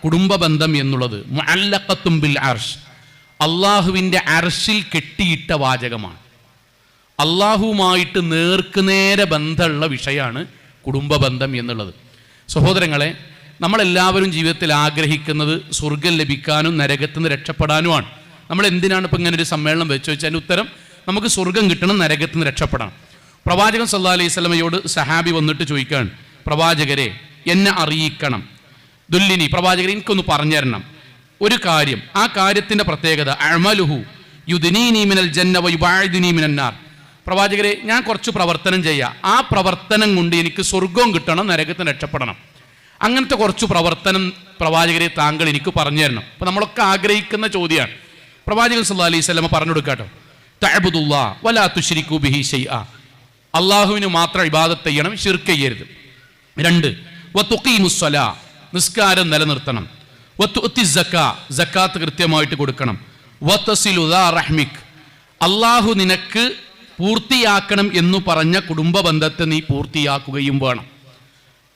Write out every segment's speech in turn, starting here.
കുടുംബ ബന്ധം എന്നുള്ളത് മുഅല്ലഖത്തും ബിൽ അർഷ്, അള്ളാഹുവിൻ്റെ അർഷിൽ കെട്ടിയിട്ട വാചകമാണ്. അള്ളാഹുവുമായിട്ട് നേർക്കുനേരെ ബന്ധമുള്ള വിഷയമാണ് കുടുംബ ബന്ധം എന്നുള്ളത്. സഹോദരങ്ങളെ, നമ്മളെല്ലാവരും ജീവിതത്തിൽ ആഗ്രഹിക്കുന്നത് സ്വർഗം ലഭിക്കാനും നരകത്തിൽ നിന്ന് രക്ഷപ്പെടാനുമാണ്. നമ്മൾ എന്തിനാണ് ഇപ്പം ഇങ്ങനെ ഒരു സമ്മേളനം വെച്ച് വെച്ചാൽ അതിൻ്റെ ഉത്തരം നമുക്ക് സ്വർഗം കിട്ടണം, നരകത്തിൽ നിന്ന് രക്ഷപ്പെടണം. പ്രവാചകൻ സല്ലല്ലാഹു അലൈഹി വസല്ലമയോട് സഹാബി വന്നിട്ട് ചോദിക്കുകയാണ്, പ്രവാചകരെ എന്നെ അറിയിക്കണം, ദുല്ലിനി, പ്രവാചകരെ എനിക്കൊന്ന് പറഞ്ഞു തരണം ഒരു കാര്യം. ആ കാര്യത്തിൻ്റെ പ്രത്യേകത അഅമലുഹു യുദ്നീനി മിനൽ ജന്ന വയുബാഇദുനി മിനൻ നാർ. പ്രവാചകരെ, ഞാൻ കുറച്ച് പ്രവർത്തനം ചെയ്യാം, ആ പ്രവർത്തനം കൊണ്ട് എനിക്ക് സ്വർഗവും കിട്ടണം, നരകത്തിന് രക്ഷപ്പെടണം. അങ്ങനത്തെ കുറച്ച് പ്രവർത്തനം പ്രവാചകരെ താങ്കൾ എനിക്ക് പറഞ്ഞു തരണം. അപ്പം നമ്മളൊക്കെ ആഗ്രഹിക്കുന്ന ചോദ്യമാണ്. പ്രവാചകൻ സല്ലല്ലാഹു അലൈഹി വസല്ലമ പറഞ്ഞു കൊടുക്കാട്ടോ, തഅബുദുല്ലാഹ വലാ തുശ്രികൂ ബിഹി ശൈഅ, അള്ളാഹുവിന് മാത്രം ഇബാദത്ത് ചെയ്യണം, ശിർക്ക് ചെയ്യരുത്. 2 വതുഖീമുസ്സലാ, നിസ്കാരം നിലനിർത്തണം. വതുഅത്തി സക്കാ, സക്കാത്ത് കൃത്യമായിട്ട് കൊടുക്കണം. വതസിലു ദാ റഹ്മിക്, അള്ളാഹു നിനക്ക് പൂർത്തിയാക്കണം എന്ന് പറഞ്ഞ കുടുംബ ബന്ധത്തെ നീ പൂർത്തിയാക്കുകയും വേണം.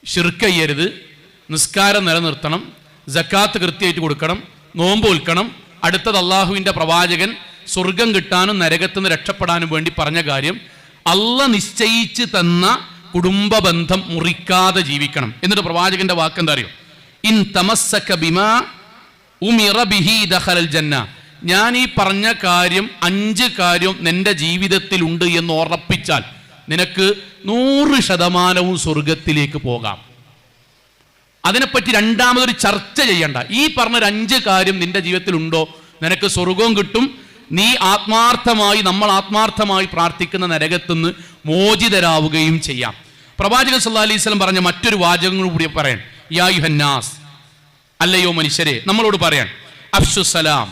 ശിർക്ക് ചെയ്യരുത്, നിസ്കാരം നിലനിർത്തണം, സക്കാത്ത് കൃത്യമായിട്ട് കൊടുക്കണം, നോമ്പ് വിൽക്കണം. അടുത്തത് അള്ളാഹുവിൻ്റെ പ്രവാചകൻ സ്വർഗം കിട്ടാനും നരകത്തിൽ നിന്ന് രക്ഷപ്പെടാനും വേണ്ടി പറഞ്ഞ കാര്യം, അള്ളാഹ് നിശ്ചയിച്ച് തന്ന കുടുംബ ബന്ധം മുറിക്കാതെ ജീവിക്കണം. എന്നിട്ട് പ്രവാചകന്റെ വാക്ക് എന്താ അറിയോ? ഇൻ തമസ്സക ബിമാ ഉമിറ ബിഹി ദഖലൽ ജന്ന, ഞാൻ ഈ പറഞ്ഞ കാര്യം 5 കാര്യം നിന്റെ ജീവിതത്തിലുണ്ട് എന്ന് ഉറപ്പിച്ചാൽ നിനക്ക് 100% സ്വർഗത്തിലേക്ക് പോകാം. അതിനെപ്പറ്റി രണ്ടാമതൊരു ചർച്ച ചെയ്യണ്ട. ഈ പറഞ്ഞൊരു 5 കാര്യം നിന്റെ ജീവിതത്തിലുണ്ടോ, നിനക്ക് സ്വർഗവും കിട്ടും, നീ നമ്മൾ ആത്മാർത്ഥമായി പ്രാർത്ഥിക്കുന്ന നരകത്തുനിന്ന് മോചിതരാവുകയും ചെയ്യാം. പ്രവാചകൻ സല്ലല്ലാഹു അലൈഹി വസല്ലം പറഞ്ഞ മറ്റൊരു വാചകം കൂടി പറയാൻ, യാ യുഹന്നാസ്, അല്ലയോ മനുഷ്യരെ, നമ്മളോട് പറയാൻ, അഫ്ശുസ്സലാം,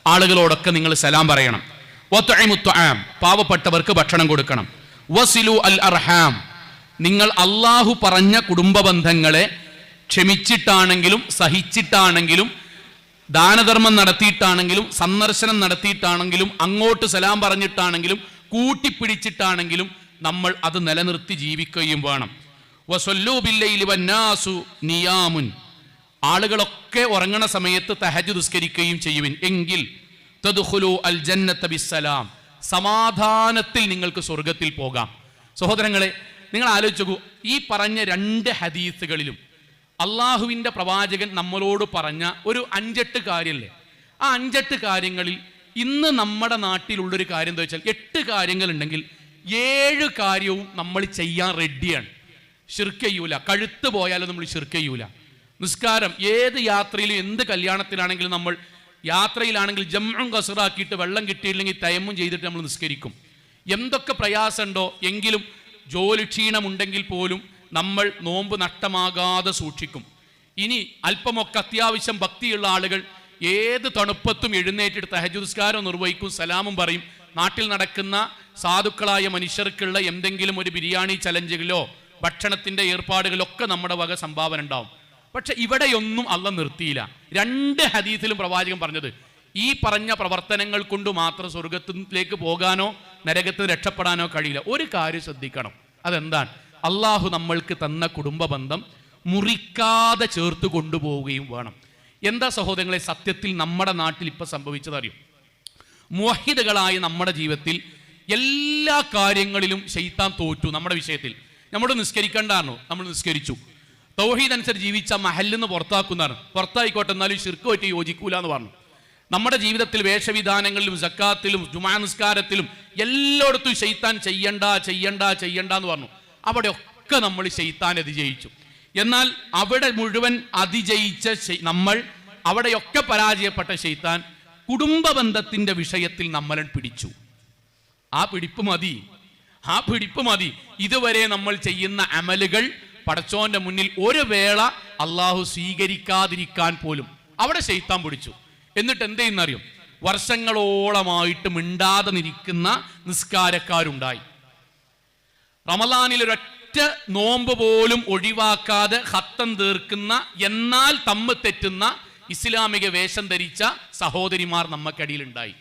ആളുകളോടൊക്കെ നിങ്ങൾ സലാം പറയണം. വതുഇമുത് തുആം, പാവപ്പെട്ടവർക്ക് ഭക്ഷണം കൊടുക്കണം. വസിലു അൽ അർഹാം, നിങ്ങൾ അള്ളാഹു പറഞ്ഞ കുടുംബ ബന്ധങ്ങളെ ക്ഷമിച്ചിട്ടാണെങ്കിലും സഹിച്ചിട്ടാണെങ്കിലും ദാനധർമ്മം നടത്തിയിട്ടാണെങ്കിലും സന്ദർശനം നടത്തിയിട്ടാണെങ്കിലും അങ്ങോട്ട് സലാം പറഞ്ഞിട്ടാണെങ്കിലും കൂട്ടിപ്പിടിച്ചിട്ടാണെങ്കിലും നമ്മൾ അത് നിലനിർത്തി ജീവിക്കുകയും വേണം. വസല്ലൂ ബില്ലൈലി വന്നാസു നിയാമുൻ, ആളുകളൊക്കെ ഉറങ്ങണ സമയത്ത് തഹജ്ജുദ് നിസ്കരിക്കുകയും ചെയ്യുവിൻ, എങ്കിൽ തദ്ഖുലു അൽ ജന്നത ബിസ്സലാം, സമാധാനത്തിൽ നിങ്ങൾക്ക് സ്വർഗത്തിൽ പോകാം. സഹോദരങ്ങളെ, നിങ്ങൾ ആലോചിച്ചു, ഈ പറഞ്ഞ 2 ഹദീസുകളിലും അള്ളാഹുവിൻ്റെ പ്രവാചകൻ നമ്മളോട് പറഞ്ഞ ഒരു 5-8 കാര്യമല്ലേ? ആ 5-8 കാര്യങ്ങളിൽ ഇന്ന് നമ്മുടെ നാട്ടിലുള്ളൊരു കാര്യം എന്താ വെച്ചാൽ, 8 കാര്യങ്ങളുണ്ടെങ്കിൽ 7 കാര്യവും നമ്മൾ ചെയ്യാൻ റെഡിയാണ്. ശിർക്ക് ചെയ്യൂല, കഴുത്ത് പോയാലും നമ്മൾ ശിർക്ക് ചെയ്യൂല. നിസ്കാരം, ഏത് യാത്രയിലും എന്ത് കല്യാണത്തിലാണെങ്കിലും നമ്മൾ യാത്രയിലാണെങ്കിൽ ജംഉം ഖസ്റാക്കിയിട്ട് വെള്ളം കിട്ടിയില്ലെങ്കിൽ തയമ്മും ചെയ്തിട്ട് നമ്മൾ നിസ്കരിക്കും. എന്തൊക്കെ പ്രയാസമുണ്ടോ എങ്കിലും, ജോലി ക്ഷീണമുണ്ടെങ്കിൽ പോലും നമ്മൾ നോമ്പ് നഷ്ടമാകാതെ സൂക്ഷിക്കും. ഇനി അല്പമൊക്കെ അത്യാവശ്യം ഭക്തിയുള്ള ആളുകൾ ഏത് തണുപ്പത്തും എഴുന്നേറ്റിട്ട് തഹജ്ജുദ് നിസ്കാരം നിർവഹിക്കും, സലാമും പറയും. നാട്ടിൽ നടക്കുന്ന സാധുക്കളായ മനുഷ്യർക്കുള്ള എന്തെങ്കിലും ഒരു ബിരിയാണി ചലഞ്ചുകളോ ഭക്ഷണത്തിൻ്റെ ഏർപ്പാടുകളൊക്കെ നമ്മുടെ വക സംഭാവന ഉണ്ടാവും. പക്ഷെ ഇവിടെയൊന്നും അള്ളാഹ് നിർത്തിയില്ല. 2 ഹദീസിലും പ്രവാചകൻ പറഞ്ഞത്, ഈ പറഞ്ഞ പ്രവർത്തനങ്ങൾ കൊണ്ട് മാത്രം സ്വർഗത്തിലേക്ക് പോകാനോ നരകത്തിൽ രക്ഷപ്പെടാനോ കഴിയില്ല. ഒരു കാര്യം ശ്രദ്ധിക്കണം, അതെന്താണ്? അള്ളാഹു നമ്മൾക്ക് തന്ന കുടുംബ ബന്ധം മുറിക്കാതെ ചേർത്ത് കൊണ്ടുപോവുകയും വേണം. എന്താ സഹോദരങ്ങളെ, സത്യത്തിൽ നമ്മുടെ നാട്ടിൽ ഇപ്പം സംഭവിച്ചതറിയും, മുവഹിദുകളായ നമ്മുടെ ജീവിതത്തിൽ എല്ലാ കാര്യങ്ങളിലും ശൈത്താൻ തോറ്റു. നമ്മുടെ വിഷയത്തിൽ നമ്മൾ നിസ്കരിക്കേണ്ടാണോ, നമ്മൾ നിസ്കരിച്ചു. തൗഹീദ് അനുസരിച്ച് ജീവിച്ച മഹലിൽ നിന്ന് പുറത്താക്കുന്നതാണ്, പുറത്തായിക്കോട്ടെ, എന്നാലും ശിർക്കുമായിട്ട് യോജിക്കൂല എന്ന് പറഞ്ഞു. നമ്മുടെ ജീവിതത്തിൽ വേഷവിധാനങ്ങളിലും സക്കാത്തിലും ജുമാ നിസ്കാരത്തിലും എല്ലായിടത്തും ശൈത്താൻ ചെയ്യണ്ട ചെയ്യണ്ട ചെയ്യണ്ട എന്ന് പറഞ്ഞു. അവിടെയൊക്കെ നമ്മൾ ശൈത്താൻ അതിജയിച്ചു. എന്നാൽ അവിടെ മുഴുവൻ അതിജയിച്ച നമ്മൾ, അവിടെയൊക്കെ പരാജയപ്പെട്ട ശൈത്താൻ കുടുംബ ബന്ധത്തിൻ്റെ വിഷയത്തിൽ നമ്മളെ പിടിച്ചു. ആ പിടിപ്പ് മതി. ഇതുവരെ നമ്മൾ ചെയ്യുന്ന അമലുകൾ പടച്ചോന്റെ മുന്നിൽ ഒരു വേള അള്ളാഹു സ്വീകരിക്കാതിരിക്കാൻ പോലും അവിടെ ശൈത്താൻ പിടിച്ചു. എന്നിട്ട് എന്ത് ചെയ്യുന്നറിയും, വർഷങ്ങളോളമായിട്ട് മിണ്ടാതെ നിൽക്കുന്ന നിസ്കാരക്കാരുണ്ടായി. റമളാനിൽ ഒരൊറ്റ നോമ്പ് പോലും ഒഴിവാക്കാതെ ഖത്തം തീർക്കുന്ന, എന്നാൽ തമ്മ് തെറ്റുന്ന ഇസ്ലാമിക വേഷം ധരിച്ച സഹോദരിമാർ നമ്മക്കടിയിലുണ്ടായി.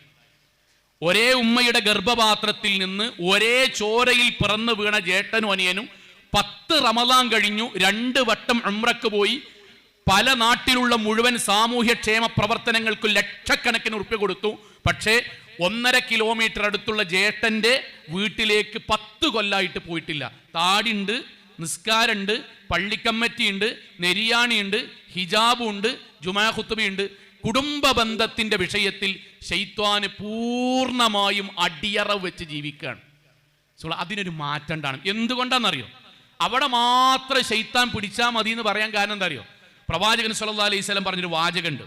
ഒരേ ഉമ്മയുടെ ഗർഭപാത്രത്തിൽ നിന്ന് ഒരേ ചോരയിൽ പിറന്നു വീണ ജേട്ടനും അനിയനും 10 റമളാൻ കഴിഞ്ഞു 2 വട്ടം ഉംറക്ക് പോയി പല നാട്ടിലുള്ള മുഴുവൻ സാമൂഹ്യക്ഷേമ പ്രവർത്തനങ്ങൾക്കും ലക്ഷക്കണക്കിന് ഉറുപ്പ്യ കൊടുത്തു. പക്ഷേ 1.5 കിലോമീറ്റർ അടുത്തുള്ള ജ്യേഷ്ഠന്റെ വീട്ടിലേക്ക് 10 കൊല്ലായിട്ട് പോയിട്ടില്ല. താടിയുണ്ട്, നിസ്കാരമുണ്ട്, പള്ളിക്കമ്മറ്റിയുണ്ട്, നെരിയാണിയുണ്ട്, ഹിജാബുണ്ട്, ജുമാ ഖുത്ബയുണ്ട്. കുടുംബ ബന്ധത്തിന്റെ വിഷയത്തിൽ ശൈത്വാന് പൂർണ്ണമായും അടിയറവ് വെച്ച് ജീവിക്കുകയാണ്. അതിനൊരു മാറ്റം ഉണ്ടാണ്. എന്തുകൊണ്ടാണെന്നറിയോ? അവിടെ മാത്രം ശൈത്താൻ പിടിച്ചാൽ മതി എന്ന് പറയാൻ കാരണം എന്താ അറിയോ? പ്രവാചകൻ സല്ലല്ലാഹു അലൈഹി വസല്ലം പറഞ്ഞൊരു വാചകമുണ്ട്.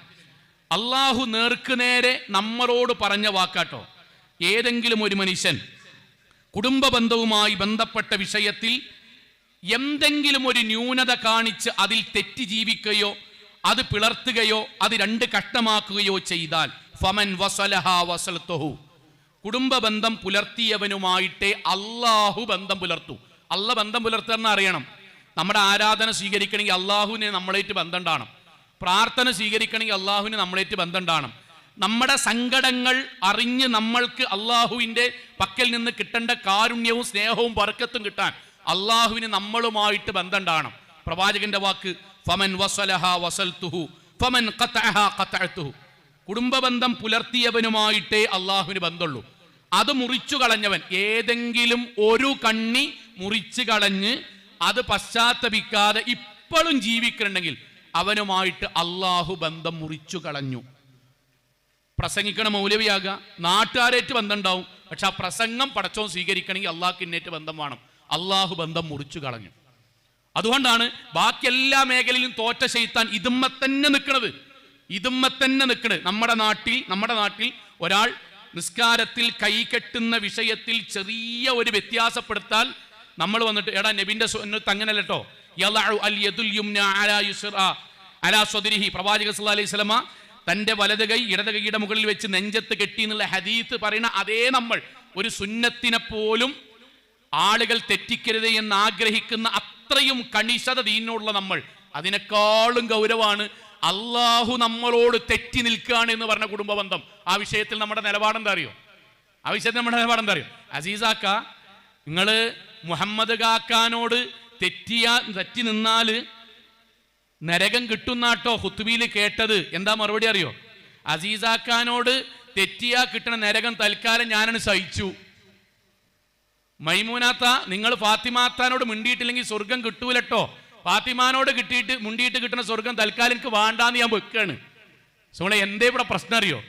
അള്ളാഹു നേർക്കുനേരെ നമ്മളോട് പറഞ്ഞ വാക്കാട്ടോ. ഏതെങ്കിലും ഒരു മനുഷ്യൻ കുടുംബ ബന്ധവുമായി ബന്ധപ്പെട്ട വിഷയത്തിൽ എന്തെങ്കിലും ഒരു ന്യൂനത കാണിച്ച് അതിൽ തെറ്റി ജീവിക്കുകയോ അത് പിളർത്തുകയോ അത് 2 കഷ്ടമാക്കുകയോ ചെയ്താൽ ഫമൻ വസലഹ വസൽതുഹു, കുടുംബ ബന്ധം പുലർത്തിയവനുമായിട്ടേ അള്ളാഹു ബന്ധം പുലർത്തു. അള്ള ബന്ധം പുലർത്തുന്ന അറിയണം. നമ്മുടെ ആരാധന സ്വീകരിക്കണമെങ്കിൽ അള്ളാഹുവിന് നമ്മളേറ്റ് ബന്ധം ഉണ്ടാകണം. പ്രാർത്ഥന സ്വീകരിക്കണമെങ്കിൽ അള്ളാഹുവിന് നമ്മളേറ്റ് ബന്ധം ഉണ്ടാകണം. നമ്മുടെ സങ്കടങ്ങൾ അറിഞ്ഞ് നമ്മൾക്ക് അള്ളാഹുവിൻ്റെ പക്കൽ നിന്ന് കിട്ടേണ്ട കാരുണ്യവും സ്നേഹവും ബർക്കത്തും കിട്ടാൻ അള്ളാഹുവിന് നമ്മളുമായിട്ട് ബന്ധം ഉണ്ടാകണം. പ്രവാചകന്റെ വാക്ക് ഫമൻ വസലഹ വസൽതുഹു ഫമൻ ഖതഅഹ ഖതഅതുഹു, കുടുംബ ബന്ധം പുലർത്തിയവനുമായിട്ടേ അള്ളാഹുവിന് ബന്ധമുള്ളൂ. അത് മുറിച്ചു കളഞ്ഞവൻ, ഏതെങ്കിലും ഒരു കണ്ണി മുറിച്ചു കളഞ്ഞ് അത് പശ്ചാത്തപിക്കാതെ ഇപ്പോഴും ജീവിക്കണമെങ്കിൽ അവനുമായിട്ട് അള്ളാഹു ബന്ധം മുറിച്ചു കളഞ്ഞു. പ്രസംഗിക്കണ മൗലവിയാകുക, നാട്ടുകാരേറ്റ് ബന്ധം ഉണ്ടാവും. പക്ഷെ ആ പ്രസംഗം പടച്ചോൻ സ്വീകരിക്കണമെങ്കിൽ അള്ളാഹ്ക്ക് ഇന്നേറ്റ് ബന്ധം വേണം. അള്ളാഹു ബന്ധം മുറിച്ചു കളഞ്ഞു. അതുകൊണ്ടാണ് ബാക്കി എല്ലാ മേഖലയിലും തോറ്റ ശൈത്താൻ ഇതുമ്മ തന്നെ നിൽക്കുന്നത്. നമ്മുടെ നാട്ടിൽ ഒരാൾ നിസ്കാരത്തിൽ കൈ കെട്ടുന്ന വിഷയത്തിൽ ചെറിയ ഒരു വ്യത്യാസപ്പെടുത്താൽ നമ്മൾ വന്നിട്ട് എടാ നബിന്റെ സുന്നത്ത് അങ്ങനല്ലോ, പ്രവാചക സല്ലല്ലാഹു അലൈഹി വസല്ലമ തന്റെ വലത് കൈ ഇടത് കൈയുടെ മുകളിൽ വെച്ച് നെഞ്ചത്ത് കെട്ടി എന്നുള്ള ഹദീത്ത് പറയുന്ന അതേ നമ്മൾ ഒരു സുന്നത്തിനെ പോലും ആളുകൾ തെറ്റിക്കരുത് എന്ന് ആഗ്രഹിക്കുന്ന അത്രയും കണിശത ദീനിനുള്ള നമ്മൾ, അതിനേക്കാളും ഗൗരവമാണ് അള്ളാഹു നമ്മളോട് തെറ്റി നിൽക്കുകയാണ് എന്ന് പറഞ്ഞ കുടുംബ ബന്ധം. ആ വിഷയത്തിൽ നമ്മുടെ നിലപാടെന്താ അറിയോ? അസീസാക്ക, നിങ്ങൾ മുഹമ്മദ് കാക്കാനോട് തെറ്റി നിന്നാൽ നരകം കിട്ടുന്നാട്ടോ ഖുത്ബയിൽ കേട്ടത്. എന്താ മറുപടി അറിയോ? അസീസാക്കാനോട് തെറ്റിയാ കിട്ടണ നരകം തൽക്കാലം ഞാനാണ് സഹിച്ചു. മൈമൂനാത്ത, നിങ്ങൾ ഫാത്തിമാത്താനോട് മിണ്ടിയിട്ടില്ലെങ്കിൽ സ്വർഗം കിട്ടൂലട്ടോ. ഫാത്തിമാനോട് മുണ്ടിയിട്ട് കിട്ടുന്ന സ്വർഗം തൽക്കാലം എനിക്ക് വേണ്ടാന്ന് ഞാൻ വെക്കാണ്. എന്തേ ഇവിടെ പ്രശ്നം അറിയോ?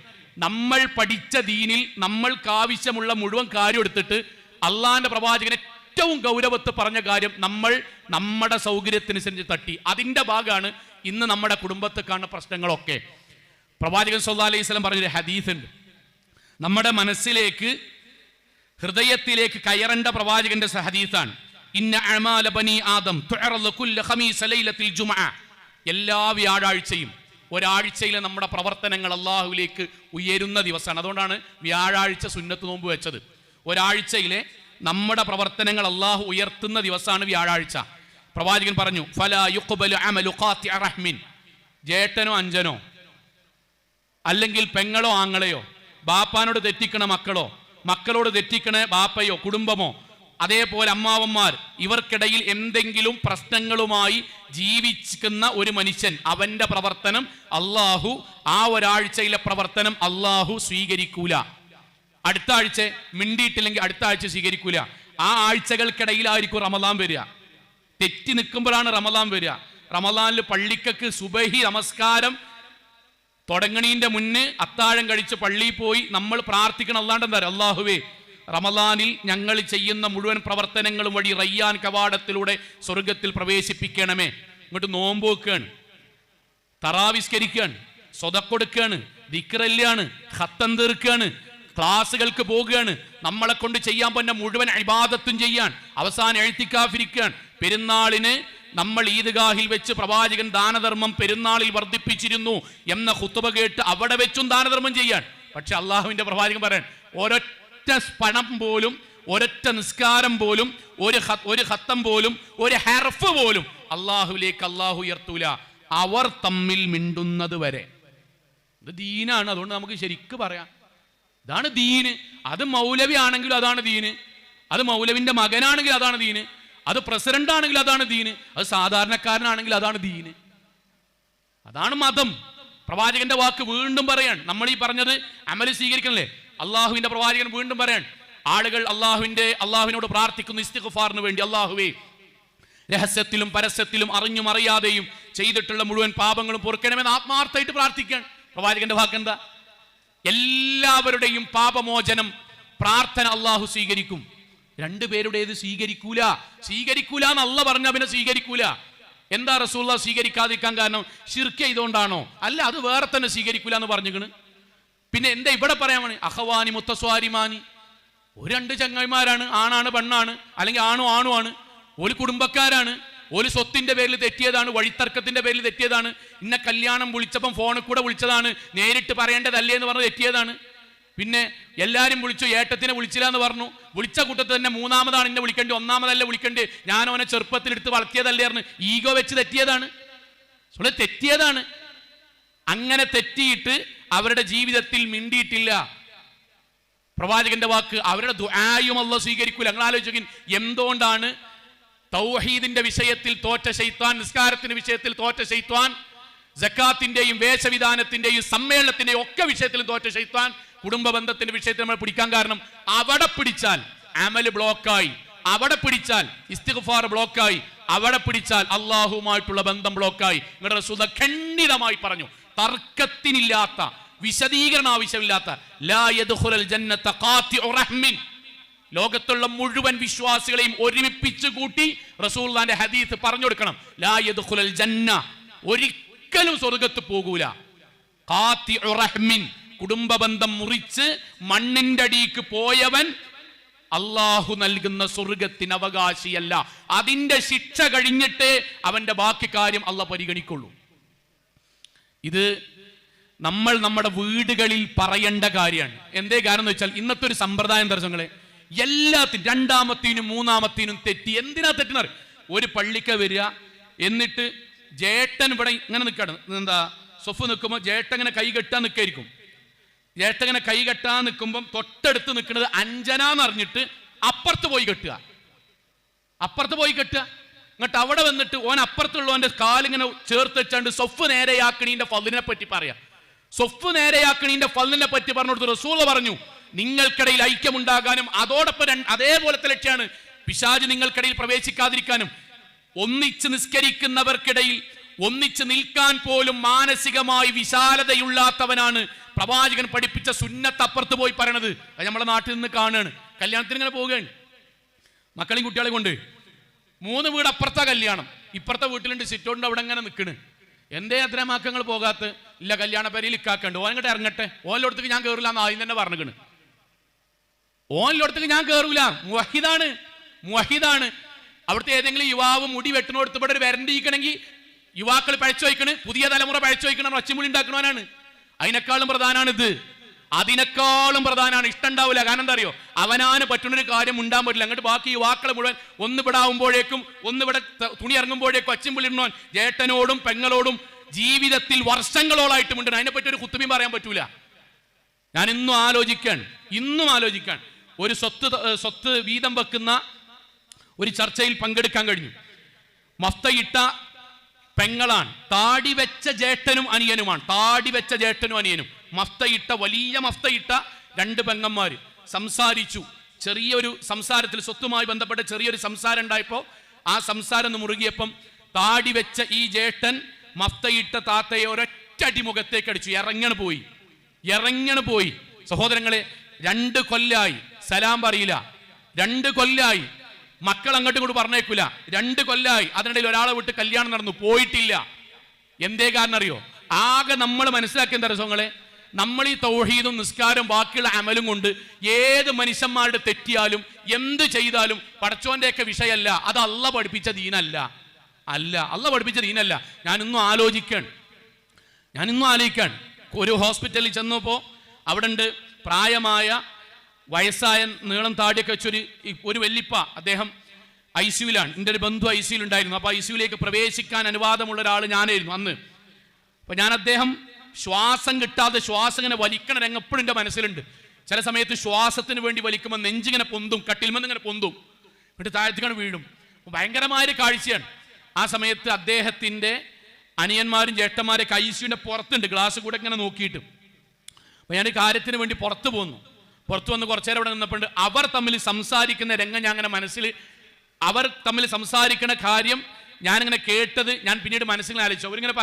നമ്മൾ പഠിച്ച ദീനിൽ നമ്മൾക്ക് ആവശ്യമുള്ള മുഴുവൻ കാര്യം എടുത്തിട്ട് അള്ളാഹിന്റെ പ്രവാചകൻ ഏറ്റവും ഗൗരവത്ത് പറഞ്ഞ കാര്യം നമ്മൾ നമ്മുടെ സൗകര്യത്തിനനുസരിച്ച് തട്ടി. അതിന്റെ ഭാഗമാണ് ഇന്ന് നമ്മുടെ കുടുംബത്തിൽ കാണുന്ന പ്രശ്നങ്ങളൊക്കെ. പ്രവാചകൻ സല്ലല്ലാഹു അലൈഹി വസല്ലം പറഞ്ഞൊരു ഹദീസ് ഉണ്ട്. നമ്മുടെ മനസ്സിലേക്ക്, ഹൃദയത്തിലേക്ക് കയറേണ്ട പ്രവാചകന്റെ ഹദീസാണ്. ഇന്ന അഅമാല ബനി ആദം തുഅറദു കുല്ല ഖമീസ ലൈലത്തിൽ ജുമുഅ, എല്ലാ വ്യാഴാഴ്ചയും ഒരാഴ്ചയിലെ നമ്മുടെ പ്രവർത്തനങ്ങൾ അള്ളാഹുവിലേക്ക് ഉയരുന്ന ദിവസമാണ്. അതുകൊണ്ടാണ് വ്യാഴാഴ്ച സുന്നത്ത് നോമ്പ് വെച്ചത്. ഒരാഴ്ചയിലെ നമ്മുടെ പ്രവർത്തനങ്ങൾ അള്ളാഹു ഉയർത്തുന്ന ദിവസമാണ് വ്യാഴാഴ്ച. പ്രവാചകൻ പറഞ്ഞു ഫലാ യുഖ്ബലു അമലു ഖാതിഅ റഹ്മിൻ, ജേട്ടനോ അഞ്ചനോ അല്ലെങ്കിൽ പെങ്ങളോ ആങ്ങളെയോ, ബാപ്പാനോട് തെറ്റിക്കണ മക്കളോ, മക്കളോട് തെറ്റിക്കണ ബാപ്പയോ കുടുംബമോ, അതേപോലെ അമ്മാവന്മാർ, ഇവർക്കിടയിൽ എന്തെങ്കിലും പ്രശ്നങ്ങളുമായി ജീവിക്കുന്ന ഒരു മനുഷ്യൻ, അവന്റെ പ്രവർത്തനം അള്ളാഹു, ആ ഒരാഴ്ചയിലെ പ്രവർത്തനം അള്ളാഹു സ്വീകരിക്കൂല. അടുത്ത ആഴ്ച മിണ്ടിയിട്ടില്ലെങ്കിൽ അടുത്ത ആഴ്ച സ്വീകരിക്കൂല. ആ ആഴ്ചകൾക്കിടയിലായിരിക്കും റമദാൻ വരിക. തെറ്റി നിൽക്കുമ്പോഴാണ് റമദാൻ വരിക. റമദാനിൽ പള്ളിക്കക്ക് സുബഹി നമസ്കാരം തുടങ്ങണീന്റെ മുന്നേ അത്താഴം കഴിച്ച് പള്ളിയിൽ പോയി നമ്മൾ പ്രാർത്ഥിക്കണം. അല്ലാണ്ട് എന്താ പറയുക? അള്ളാഹുവേ, റമദാനിൽ ഞങ്ങൾ ചെയ്യുന്ന മുഴുവൻ പ്രവർത്തനങ്ങളും വഴി റയ്യാൻ കവാടത്തിലൂടെ സ്വർഗത്തിൽ പ്രവേശിപ്പിക്കണമേ. ഇങ്ങോട്ട് നോമ്പ് വെക്കുകയാണ്, തറാവിസ്കരിക്കുകയാണ്, സ്വതക്കൊടുക്കുകയാണ്, ദിക്റല്ലാണ്, ഖത്തം തീർക്കുകയാണ്, ക്ലാസുകൾക്ക് പോകുകയാണ്, നമ്മളെ കൊണ്ട് ചെയ്യാൻ പറ്റുന്ന മുഴുവൻ ഇബാദത്തും ചെയ്യാൻ, അവസാനം എഴുത്തിക്കാഫിരിക്കുകയാണ്. പെരുന്നാളിന് നമ്മൾ ഈദ്ഗാഹിൽ വെച്ച് പ്രവാചകൻ ദാനധർമ്മം പെരുന്നാളിൽ വർദ്ധിപ്പിച്ചിരുന്നു എന്ന ഖുത്ബ കേട്ട് അവിടെ വെച്ചും ദാനധർമ്മം ചെയ്യാൻ. പക്ഷെ അള്ളാഹുവിന്റെ പ്രവാചകൻ പറയാൻ ഒരൊറ്റ പണം പോലും, ഒരൊറ്റ നിസ്കാരം പോലും, ഒരു ഖത്തം പോലും, ഒരു ഹർഫ് പോലും അള്ളാഹുവിലേക്ക് അള്ളാഹു ഉയർത്തൂല, അവർ തമ്മിൽ മിണ്ടുന്നത് വരെ. ഇത് ദീനാണ്. അതുകൊണ്ട് നമുക്ക് ശരിക്കും പറയാം, ഇതാണ് ദീന്. അത് മൗലവി ആണെങ്കിലും അതാണ് ദീന്, അത് മൗലവിന്റെ മകനാണെങ്കിൽ അതാണ് ദീന്, അത് പ്രസിഡന്റ് ആണെങ്കിൽ അതാണ് ദീന്, അത് സാധാരണക്കാരനാണെങ്കിൽ അതാണ് ദീന്. അതാണ് മതം. പ്രവാചകന്റെ വാക്ക് വീണ്ടും പറയാൻ, നമ്മൾ ഈ പറഞ്ഞത് അമല് സ്വീകരിക്കണല്ലേ, അള്ളാഹുവിന്റെ പ്രവാചകൻ വീണ്ടും പറയാൻ, ആളുകൾ അള്ളാഹുവിനോട് പ്രാർത്ഥിക്കുന്നു ഇസ്തിഗ്ഫാറിന് വേണ്ടി. അള്ളാഹുവേ, രഹസ്യത്തിലും പരസ്യത്തിലും അറിഞ്ഞും അറിയാതെയും ചെയ്തിട്ടുള്ള മുഴുവൻ പാപങ്ങളും പൊറുക്കണമെന്ന് ആത്മാർത്ഥമായിട്ട് പ്രാർത്ഥിക്കാൻ. പ്രവാചകന്റെ വാക്കെന്താ? എല്ലാവരുടെയും പാപമോചനം പ്രാർത്ഥന അള്ളാഹു സ്വീകരിക്കും. രണ്ടുപേരുടേത് സ്വീകരിക്കൂല എന്ന് അള്ളാഹ് പറഞ്ഞ പിന്നെ സ്വീകരിക്കൂല. എന്താ റസൂലുള്ളാഹി സ്വീകരിക്കാതിരിക്കാൻ കാരണം? ശിർക്ക് ചെയ്തുകൊണ്ടാണോ? അല്ല, അത് വേറെ തന്നെ സ്വീകരിക്കൂല എന്ന് പറഞ്ഞിരിക്കണ്. പിന്നെ എന്താ ഇവിടെ പറയാൻ വേണ്ടി? അഖവാനി മുത്തസ്വാരിമാനി, ഒരു രണ്ട് ചങ്ങായിമാരാണ്, ആണാണ് പെണ്ണാണ്, അല്ലെങ്കിൽ ആണുമാണ്, ഒരു കുടുംബക്കാരാണ്, ഒരു സ്വത്തിന്റെ പേരിൽ തെറ്റിയതാണ്, വഴിത്തർക്കത്തിന്റെ പേരിൽ തെറ്റിയതാണ്, ഇന്ന കല്യാണം വിളിച്ചപ്പം ഫോണിൽ കൂടെ വിളിച്ചതാണ്, നേരിട്ട് പറയേണ്ടതല്ലേ എന്ന് പറഞ്ഞ് തെറ്റിയതാണ്. പിന്നെ എല്ലാവരും വിളിച്ചു, ഏട്ടത്തിനെ വിളിച്ചില്ല എന്ന് പറഞ്ഞു, വിളിച്ച കൂട്ടത്തിൽ തന്നെ മൂന്നാമതാണ് എന്നെ വിളിക്കേണ്ടി, ഒന്നാമതല്ല വിളിക്കേണ്ടി, ഞാൻ അവനെ ചെറുപ്പത്തിലെടുത്ത് വളർത്തിയതല്ലേ എന്ന് ഈഗോ വെച്ച് തെറ്റിയതാണ്. അങ്ങനെ തെറ്റിയിട്ട് അവരുടെ ജീവിതത്തിൽ മിണ്ടിയിട്ടില്ല. പ്രവാചകന്റെ വാക്ക്, അവരുടെ ദുആയും അല്ലാഹു സ്വീകരിക്കൂല. നിങ്ങൾ ആലോചിക്കും, എന്തുകൊണ്ടാണ് തൗഹീദിന്റെ വിഷയത്തിൽ തോറ്റ ശൈത്താൻ, നിസ്കാരത്തിന്റെ വിഷയത്തിൽ തോറ്റ ശൈത്താൻ, സക്കാത്തിന്റെയും വേഷവിധാനത്തിന്റെയും സമ്മേളനത്തിന്റെയും ഒക്കെ വിഷയത്തിൽ തോറ്റ ശൈത്താൻ കുടുംബ ബന്ധത്തിന്റെ വിഷയത്തിൽ നമ്മൾ പിടിക്കാൻ കാരണം, അവിടെ പിടിച്ചാൽ അമല് ബ്ലോക്കായി, അവിടെ പിടിച്ചാൽ ഇസ്തിഗ്ഫാർ ബ്ലോക്കായി, അവിടെ പിടിച്ചാൽ അള്ളാഹുമായിട്ടുള്ള ബന്ധം ബ്ലോക്കായി. നിങ്ങളുടെ റസൂൽ ഖണ്ഡിതമായി പറഞ്ഞു, തർക്കത്തിനില്ലാത്ത, വിശദീകരണം ആവശ്യമില്ലാത്ത, ലാ യദ്ഖുലുൽ ജന്നത ഖാതിഉ റഹ്മിൻ, ലോകത്തുള്ള മുഴുവൻ വിശ്വാസികളെയും ഒരുമിപ്പിച്ചു കൂട്ടി റസൂലുള്ളാഹിന്റെ ഹദീസ് പറഞ്ഞു കൊടുക്കണം. ലാ യദ്ഖുലുൽ ജന്ന, ഒരിക്കലും സ്വർഗ്ഗത്ത് പോകൂല. ഖാതിഉ റഹ്മിൻ, കുടുംബ ബന്ധം മുറിച്ച് മണ്ണിന്റെ അടിക്ക് പോയവൻ അള്ളാഹു നൽകുന്ന സ്വർഗത്തിന് അവകാശിയല്ല. അതിന്റെ ശിക്ഷ കഴിഞ്ഞിട്ടേ അവന്റെ ബാക്കി കാര്യം അള്ളാഹ് പരിഗണിക്കുള്ളൂ. ഇത് നമ്മൾ നമ്മുടെ വീടുകളിൽ പറയേണ്ട കാര്യമാണ്. എന്തേ കാരണം എന്ന് വെച്ചാൽ, ഇന്നത്തെ ഒരു സമ്പ്രദായം ദർശനങ്ങളെ എല്ലാത്തിനും രണ്ടാമത്തേനും മൂന്നാമത്തേനും തെറ്റി. എന്തിനാ തെറ്റിനറി? ഒരു പള്ളിക്ക വരിക, എന്നിട്ട് ജേട്ടൻ ഇവിടെ ഇങ്ങനെ നിൽക്കണം, എന്താ സൊഫ് നിൽക്കുമ്പോൾ ജേട്ടൻ ഇങ്ങനെ കൈ കെട്ടാൻ നിൽക്കായിരിക്കും. ജേട്ടൻ ഇങ്ങനെ കൈ കെട്ടാൻ നിൽക്കുമ്പം തൊട്ടടുത്ത് നിൽക്കുന്നത് അഞ്ജനാന്ന് അറിഞ്ഞിട്ട് അപ്പുറത്ത് പോയി കെട്ടുക. എന്നിട്ട് അവിടെ വന്നിട്ട് ഓൻ അപ്പുറത്തുള്ളവന്റെ കാലിങ്ങനെ ചേർത്ത് വെച്ചാണ്ട് സൊഫ് നേരെയാക്കണീന്റെ ഫളിനെ പറ്റി പറയാം. സൊഫ് നേരെയാക്കണീന്റെ ഫളിനെ പറ്റി പറഞ്ഞു കൊടുത്തു. റസൂൽ പറഞ്ഞു, നിങ്ങൾക്കിടയിൽ ഐക്യമുണ്ടാകാനും അതോടൊപ്പം അതേപോലത്തെ ലക്ഷ്യമാണ് പിശാച് നിങ്ങൾക്കിടയിൽ പ്രവേശിക്കാതിരിക്കാനും. ഒന്നിച്ച് നിസ്കരിക്കുന്നവർക്കിടയിൽ ഒന്നിച്ച് നിൽക്കാൻ പോലും മാനസികമായി വിശാലതയുള്ളാത്തവനാണ് പ്രവാചകൻ പഠിപ്പിച്ച സുന്നത്ത് അപ്പുറത്ത് പോയി പറയണത്. അത് നമ്മുടെ നാട്ടിൽ നിന്ന് കാണുകയാണ്. കല്യാണത്തിന് ഇങ്ങനെ പോവുകയാണ്, മക്കളെയും കുട്ടികളെയും കൊണ്ട്. 3 വീട് അപ്പുറത്താ കല്യാണം, ഇപ്പുറത്തെ വീട്ടിലുണ്ട് സിറ്റോണ്ട് അവിടെ ഇങ്ങനെ നിൽക്കണ്. എന്തേ അത്ര മാക്കങ്ങൾ പോകാത്ത? ഇല്ല, കല്യാണ പേരിൽ ഇക്കാക്കണ്ട്, ഓനിങ്ങോട്ട് ഇറങ്ങട്ടെ, ഓനിലോടത്തേക്ക് ഞാൻ കയറില്ല എന്ന് ആദ്യം തന്നെ പറഞ്ഞിക്കണ്. ഓനിലോടത്തേക്ക് ഞാൻ കയറൂല. മുവഹിദാണ്. അവിടുത്തെ ഏതെങ്കിലും യുവാവ് മുടി വെട്ടണോടുത്ത് ഇവിടെ ഒരു വരണ്ടിരിക്കണമെങ്കിൽ യുവാക്കൾ പഴച്ചു വയ്ക്കണ്, പുതിയ തലമുറ പഴച്ചു വയ്ക്കണം, ഒച്ചമുടി ഉണ്ടാക്കണവനാണ്. അതിനേക്കാളും പ്രധാനമാണിത്. അതിനേക്കാളും പ്രധാനമാണ്. ഇഷ്ടം ഉണ്ടാവില്ല. കാരണം എന്താ അറിയോ? അവനാന് പറ്റുന്നൊരു കാര്യം ഉണ്ടാൻ പറ്റില്ല. അങ്ങോട്ട് ബാക്കി യുവാക്കളെ മുഴുവൻ ഒന്നിവിടാവുമ്പോഴേക്കും, ഒന്നിവിടെ തുണി ഇറങ്ങുമ്പോഴേക്കും അച്ചിമ്പുള്ളിടണോൻ ജേട്ടനോടും പെങ്ങളോടും ജീവിതത്തിൽ വർഷങ്ങളോളായിട്ട് ഉണ്ട്. അതിനെപ്പറ്റി ഒരു കുത്തുബിയും പറയാൻ പറ്റൂല. ഞാൻ ഇന്നും ആലോചിക്കാൻ ഒരു സ്വത്ത് വീതം വെക്കുന്ന ഒരു ചർച്ചയിൽ പങ്കെടുക്കാൻ കഴിഞ്ഞു. മഫ്തയിട്ട പെങ്ങളാണ്, താടി വെച്ച ജേട്ടനും അനിയനുമാണ്. മഫ്തയിട്ട, വലിയ മഫ്തയിട്ട 2 പെങ്ങന്മാര് സംസാരിച്ചു. ചെറിയൊരു സംസാരത്തിൽ, സ്വത്തുമായി ബന്ധപ്പെട്ട ചെറിയൊരു സംസാരം ഉണ്ടായപ്പോൾ ആ സംസാരം ഒന്ന് മുറുകിയപ്പം താടി വെച്ച ഈ ജേട്ടൻ മഫ്തയിട്ട താത്തയെ ഒരൊറ്റ അടി മുഖത്തേക്ക് അടിച്ചു. ഇറങ്ങണ് പോയി. സഹോദരങ്ങളെ, 2 കൊല്ലായി സലാം പറയില്ല, 2 കൊല്ലായി മക്കൾ അങ്ങോട്ടും ഇങ്ങോട്ട് പറഞ്ഞേക്കില്ല, 2 കൊല്ലായി. അതിനിടയിൽ ഒരാളെ വിട്ട് കല്യാണം നടന്നു, പോയിട്ടില്ല. എന്തേ കാരണം അറിയോ? ആകെ നമ്മൾ മനസ്സിലാക്കിയ എന്താ രസങ്ങളെ, നമ്മൾ ഈ തൗഹീദും നിസ്കാരം ബാക്കിയുള്ള അമലും കൊണ്ട് ഏത് മനുഷ്യന്മാരുടെ തെറ്റിയാലും എന്ത് ചെയ്താലും പടച്ചോന്റെയൊക്കെ വിഷയമല്ല. അത് അള്ളാഹ് പഠിപ്പിച്ച ദീനല്ല. ഞാനിന്നും ആലോചിക്കാൻ ഒരു ഹോസ്പിറ്റലിൽ ചെന്നപ്പോൾ അവിടെ ഉണ്ട് പ്രായമായ വയസ്സായ നീളം താടിയൊക്കെ വെച്ചൊരു വല്ലിപ്പ. അദ്ദേഹം ICUവിലാണ്. എൻ്റെ ഒരു ബന്ധു ICUവിൽ ഉണ്ടായിരുന്നു. അപ്പോൾ ICUവിലേക്ക് പ്രവേശിക്കാൻ അനുവാദമുള്ള ഒരാൾ ഞാനായിരുന്നു അന്ന്. അപ്പോൾ ഞാൻ അദ്ദേഹം ശ്വാസം കിട്ടാതെ ശ്വാസം ഇങ്ങനെ വലിക്കണ രംഗം എപ്പോഴും എൻ്റെ മനസ്സിലുണ്ട്. ചില സമയത്ത് ശ്വാസത്തിന് വേണ്ടി വലിക്കുമ്പോൾ നെഞ്ചിങ്ങനെ പൊന്തും, കട്ടിൽമെന്ന് ഇങ്ങനെ പൊന്തും, എന്നിട്ട് താഴത്തേക്കാണ് വീഴും. ഭയങ്കരമായൊരു കാഴ്ചയാണ്. ആ സമയത്ത് അദ്ദേഹത്തിൻ്റെ അനിയന്മാരും ജ്യേഷ്ഠന്മാരൊക്കെ ഐസിയുടെ പുറത്തുണ്ട്, ഗ്ലാസ് കൂടെ ഇങ്ങനെ നോക്കിയിട്ട്. അപ്പോൾ ഞാൻ കാര്യത്തിന് വേണ്ടി പുറത്ത് പോന്നു. പുറത്തു വന്ന് കുറച്ചു നേരം ഇവിടെ നിന്നപ്പോൾ അവർ തമ്മിൽ സംസാരിക്കുന്ന രംഗം ഞാൻ അങ്ങനെ മനസ്സിൽ, അവർ തമ്മിൽ സംസാരിക്കുന്ന കാര്യം ഞാനിങ്ങനെ കേട്ടത് ഞാൻ പിന്നീട് മനസ്സിൽ ആലോചിച്ചു. അവരിങ്ങനെ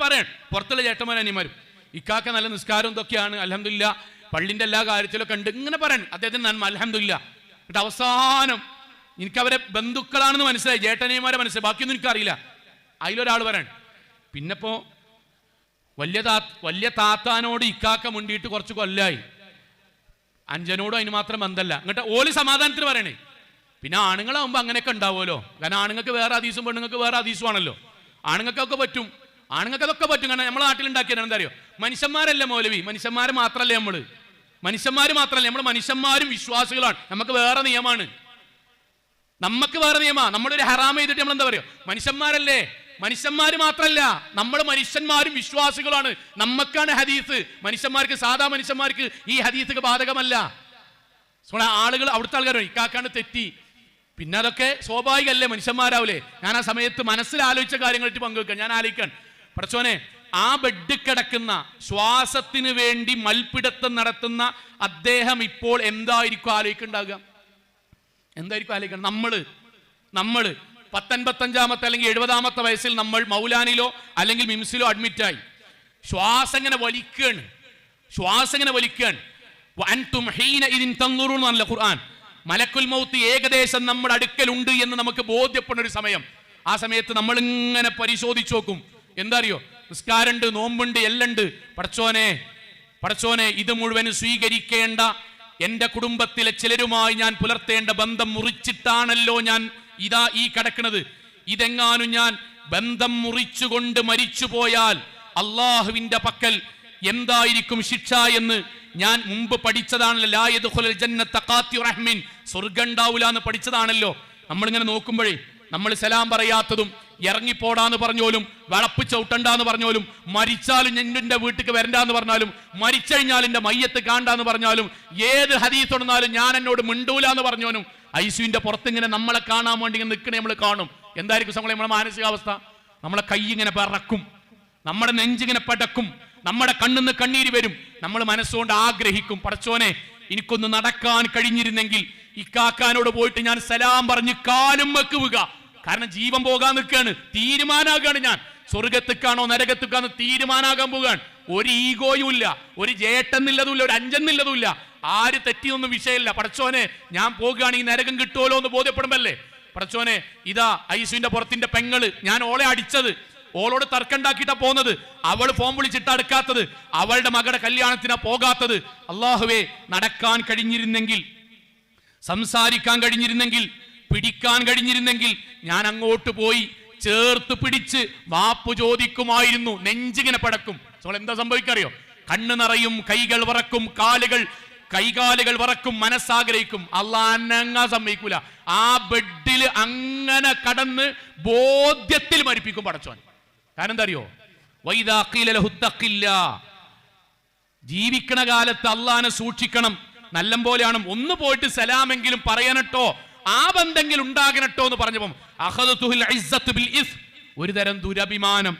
പറയണം പുറത്തുള്ള ചേട്ടന്മാരും അനിയന്മാരും, ഇക്കാക്ക നല്ല നിസ്കാരം ഇതൊക്കെയാണ്, അൽഹംദുലില്ലാ, പള്ളിൻ്റെ എല്ലാ കാര്യത്തിലൊക്കെ ഉണ്ട്, ഇങ്ങനെ പറയണം അദ്ദേഹത്തിന് നന്മ, അൽഹംദുലില്ലാ. എന്നിട്ട് അവസാനം എനിക്കവരെ ബന്ധുക്കളാണെന്ന് മനസ്സിലായി, ചേട്ടനിയന്മാരെ മനസ്സിലായി, ബാക്കിയൊന്നും എനിക്കറിയില്ല. അതിലൊരാൾ പറയണം, പിന്നെപ്പോൾ വലിയ താത്താനോട് ഇക്കാക്ക മുണ്ടിയിട്ട് കുറച്ച് കൊല്ലായി, അഞ്ചനോടും അതിന് മാത്രം ബന്ധമല്ല. എന്നിട്ട് ഓല് സമാധാനത്തിന് പറയണേ. പിന്നെ ആണുങ്ങളാകുമ്പോൾ അങ്ങനെയൊക്കെ ഉണ്ടാവുമല്ലോ, കാരണം ആണുങ്ങൾക്ക് വേറെ ഹദീസും പെണ്ണുങ്ങൾക്ക് വേറെ ഹദീസും ആണല്ലോ. ആണുങ്ങൾക്കൊക്കെ പറ്റും, അതൊക്കെ പറ്റും. കാരണം നമ്മളെ നാട്ടിലുണ്ടാക്കിയത് എന്താ അറിയോ, മനുഷ്യന്മാരല്ല മൗലവി, മനുഷ്യന്മാർ മാത്രമല്ലേ നമ്മൾ മനുഷ്യന്മാരും വിശ്വാസികളാണ്. നമുക്ക് വേറെ നിയമമാണ്, നമ്മളൊരു ഹറാം ചെയ്തിട്ട് നമ്മൾ എന്താ പറയുക, മനുഷ്യന്മാരല്ലേ, മനുഷ്യന്മാർ മാത്രമല്ല നമ്മൾ മനുഷ്യന്മാരും വിശ്വാസികളാണ്, നമുക്കാണ് ഹദീസ്. മനുഷ്യന്മാർക്ക്, സാധാ മനുഷ്യന്മാർക്ക് ഈ ഹദീസ് ബാധകമല്ല. ആളുകൾ അവിടുത്തെ ആൾക്കാർ ഇക്കാക്കാണ് തെറ്റി, പിന്നെ അതൊക്കെ സ്വാഭാവികമല്ലേ, മനുഷ്യന്മാരാവില്ലേ. ഞാൻ ആ സമയത്ത് മനസ്സിലാലോചിച്ച കാര്യങ്ങളായിട്ട് പങ്കുവെക്കാൻ ഞാൻ ആലോചിക്കാൻ, പടച്ചോനെ ആ ബെഡ് കിടക്കുന്ന ശ്വാസത്തിന് വേണ്ടി മൽപ്പിടുത്തം നടത്തുന്ന അദ്ദേഹം ഇപ്പോൾ എന്തായിരിക്കും ആലോചിക്കുന്നുണ്ടാകുക? നമ്മൾ 85 അല്ലെങ്കിൽ 70 വയസ്സിൽ നമ്മൾ മൗലാനിലോ അല്ലെങ്കിൽ മിംസിലോ അഡ്മിറ്റായി, ശ്വാസം ഇങ്ങനെ വലിക്കുകയാണ്. ഖുർആൻ, മലക്കുൽ മൗത്ത് ഏകദേശം നമ്മുടെ അടുക്കലുണ്ട് എന്ന് നമുക്ക് ബോധ്യപ്പെടുന്ന ഒരു സമയം. ആ സമയത്ത് നമ്മൾ ഇങ്ങനെ പരിശോധിച്ച് നോക്കും, എന്താ അറിയോ, നിസ്കാരമുണ്ട്, നോമ്പുണ്ട്, എല്ലാം ഉണ്ട്. പടച്ചോനെ ഇത് മുഴുവൻ സ്വീകരിക്കേണ്ട എൻ്റെ കുടുംബത്തിലെ ചിലരുമായി ഞാൻ പുലർത്തേണ്ട ബന്ധം മുറിച്ചിട്ടാണല്ലോ ഞാൻ ഇതാ ഈ കിടക്കുന്നത്. ഇതെങ്ങാനും ഞാൻ ബന്ധം മുറിച്ചുകൊണ്ട് മരിച്ചു പോയാൽ അള്ളാഹുവിൻ്റെ പക്കൽ എന്തായിരിക്കും ശിക്ഷ എന്ന് ഞാൻ മുമ്പ് പഠിച്ചതാണല്ലോ. ലാ യദ്ഖുലുൽ ജന്നത ഖാതിഉ റഹ്മിൻ, സ്വർഗ്ഗം ഉണ്ടാവില്ല എന്ന് പഠിച്ചതാണല്ലോ. നമ്മളിങ്ങനെ നോക്കുമ്പോഴേ നമ്മൾ സലാം പറയാത്തതും, ഇറങ്ങിപ്പോടാന്ന് പറഞ്ഞോലും, വളപ്പ് ചവിട്ടണ്ടെന്ന് പറഞ്ഞോലും, മരിച്ചാലും എൻ്റെ വീട്ടിൽ വരണ്ടാന്ന് പറഞ്ഞാലും, മരിച്ചു കഴിഞ്ഞാൽ എൻ്റെ മയ്യത്ത് കാണ്ടാന്ന് പറഞ്ഞാലും, ഏത് ഹദീസ് തുടർന്നാലും ഞാൻ എന്നോട് മിണ്ടൂല എന്ന് പറഞ്ഞോനും ഐസുവിൻ്റെ പുറത്തിങ്ങനെ നമ്മളെ കാണാൻ വേണ്ടി ഇങ്ങനെ നിൽക്കണേ നമ്മൾ കാണും. എന്തായിരിക്കും നമ്മളെ മാനസികാവസ്ഥ? നമ്മളെ കൈ ഇങ്ങനെ പറക്കും, നമ്മുടെ നെഞ്ചിങ്ങനെ പടക്കും, നമ്മുടെ കണ്ണിന്ന് കണ്ണീര് വരും. നമ്മൾ മനസ്സുകൊണ്ട് ആഗ്രഹിക്കും, പടച്ചോനെ എനിക്കൊന്ന് നടക്കാൻ കഴിഞ്ഞിരുന്നെങ്കിൽ ഇക്കാക്കാനോട് പോയിട്ട് ഞാൻ സലാം പറഞ്ഞ് കാലും വെക്കുക. കാരണം ജീവൻ പോകാൻ നിൽക്കുകയാണ്, തീരുമാനാകാണ് ഞാൻ സ്വർഗത്തേക്കാണോ നരകത്തേക്കാണോ തീരുമാനാകാൻ പോവുകയാണ്. ഒരു ഈഗോയും ഇല്ല, ഒരു ജേട്ടെന്നില്ലതുമില്ല, ഒരു അഞ്ചെന്നില്ലതുമില്ല, ആര് തെറ്റിയൊന്നും വിഷയമില്ല. പടച്ചോനെ ഞാൻ പോകുകയാണ്, ഈ നരകം കിട്ടുമല്ലോ എന്ന് ബോധ്യപ്പെടുമ്പല്ലേ. പടച്ചോനെ ഇതാ ഐസുവിന്റെ പുറത്തിന്റെ പെങ്ങള്, ഞാൻ ഓളെ അടിച്ചത്, ഓളോട് തർക്കണ്ടാക്കിയിട്ടാ പോകുന്നത്, അവൾ ഫോൺ വിളിച്ചിട്ട് അടുക്കാത്തത്, അവളുടെ മകളുടെ കല്യാണത്തിനാ പോകാത്തത്. അള്ളാഹുവേ, നടക്കാൻ കഴിഞ്ഞിരുന്നെങ്കിൽ, സംസാരിക്കാൻ കഴിഞ്ഞിരുന്നെങ്കിൽ, പിടിക്കാൻ കഴിഞ്ഞിരുന്നെങ്കിൽ ഞാൻ അങ്ങോട്ട് പോയി ചേർത്ത് പിടിച്ച് മാപ്പ് ചോദിക്കുമായിരുന്നു. നെഞ്ചിങ്ങനെ പടക്കും. എന്താ സംഭവിക്കറിയോ? കണ്ണ് നിറയും, കൈകൾ വറക്കും, കൈകാലുകൾ വറക്കും, മനസ്സാഗ്രഹിക്കും. അള്ളാഹ് അനങ്ങാൻ സമ്മതിക്കൂല. ആ ബെഡിൽ അങ്ങനെ കടന്ന് ബോധ്യത്തിൽ മരിപ്പിക്കും പടച്ചോൻ. കാരണം എന്താ അറിയോ? വൈദാ ഖീല ലഹു തഖില്ലാ, ജീവിക്കണ കാലത്ത് അള്ളാഹനെ സൂക്ഷിക്കണം, നല്ല പോലെയാണ്, ഒന്ന് പോയിട്ട് സലാമെങ്കിലും പറയാനട്ടോ, ആ ബന്ധമെങ്കിലും ഉണ്ടാകണട്ടോ എന്ന് പറഞ്ഞപ്പം അഖദതുൽ ഇസ്സത്തു ബിൽ ഇസ്, ഒരു തരം ദുരഭിമാനം.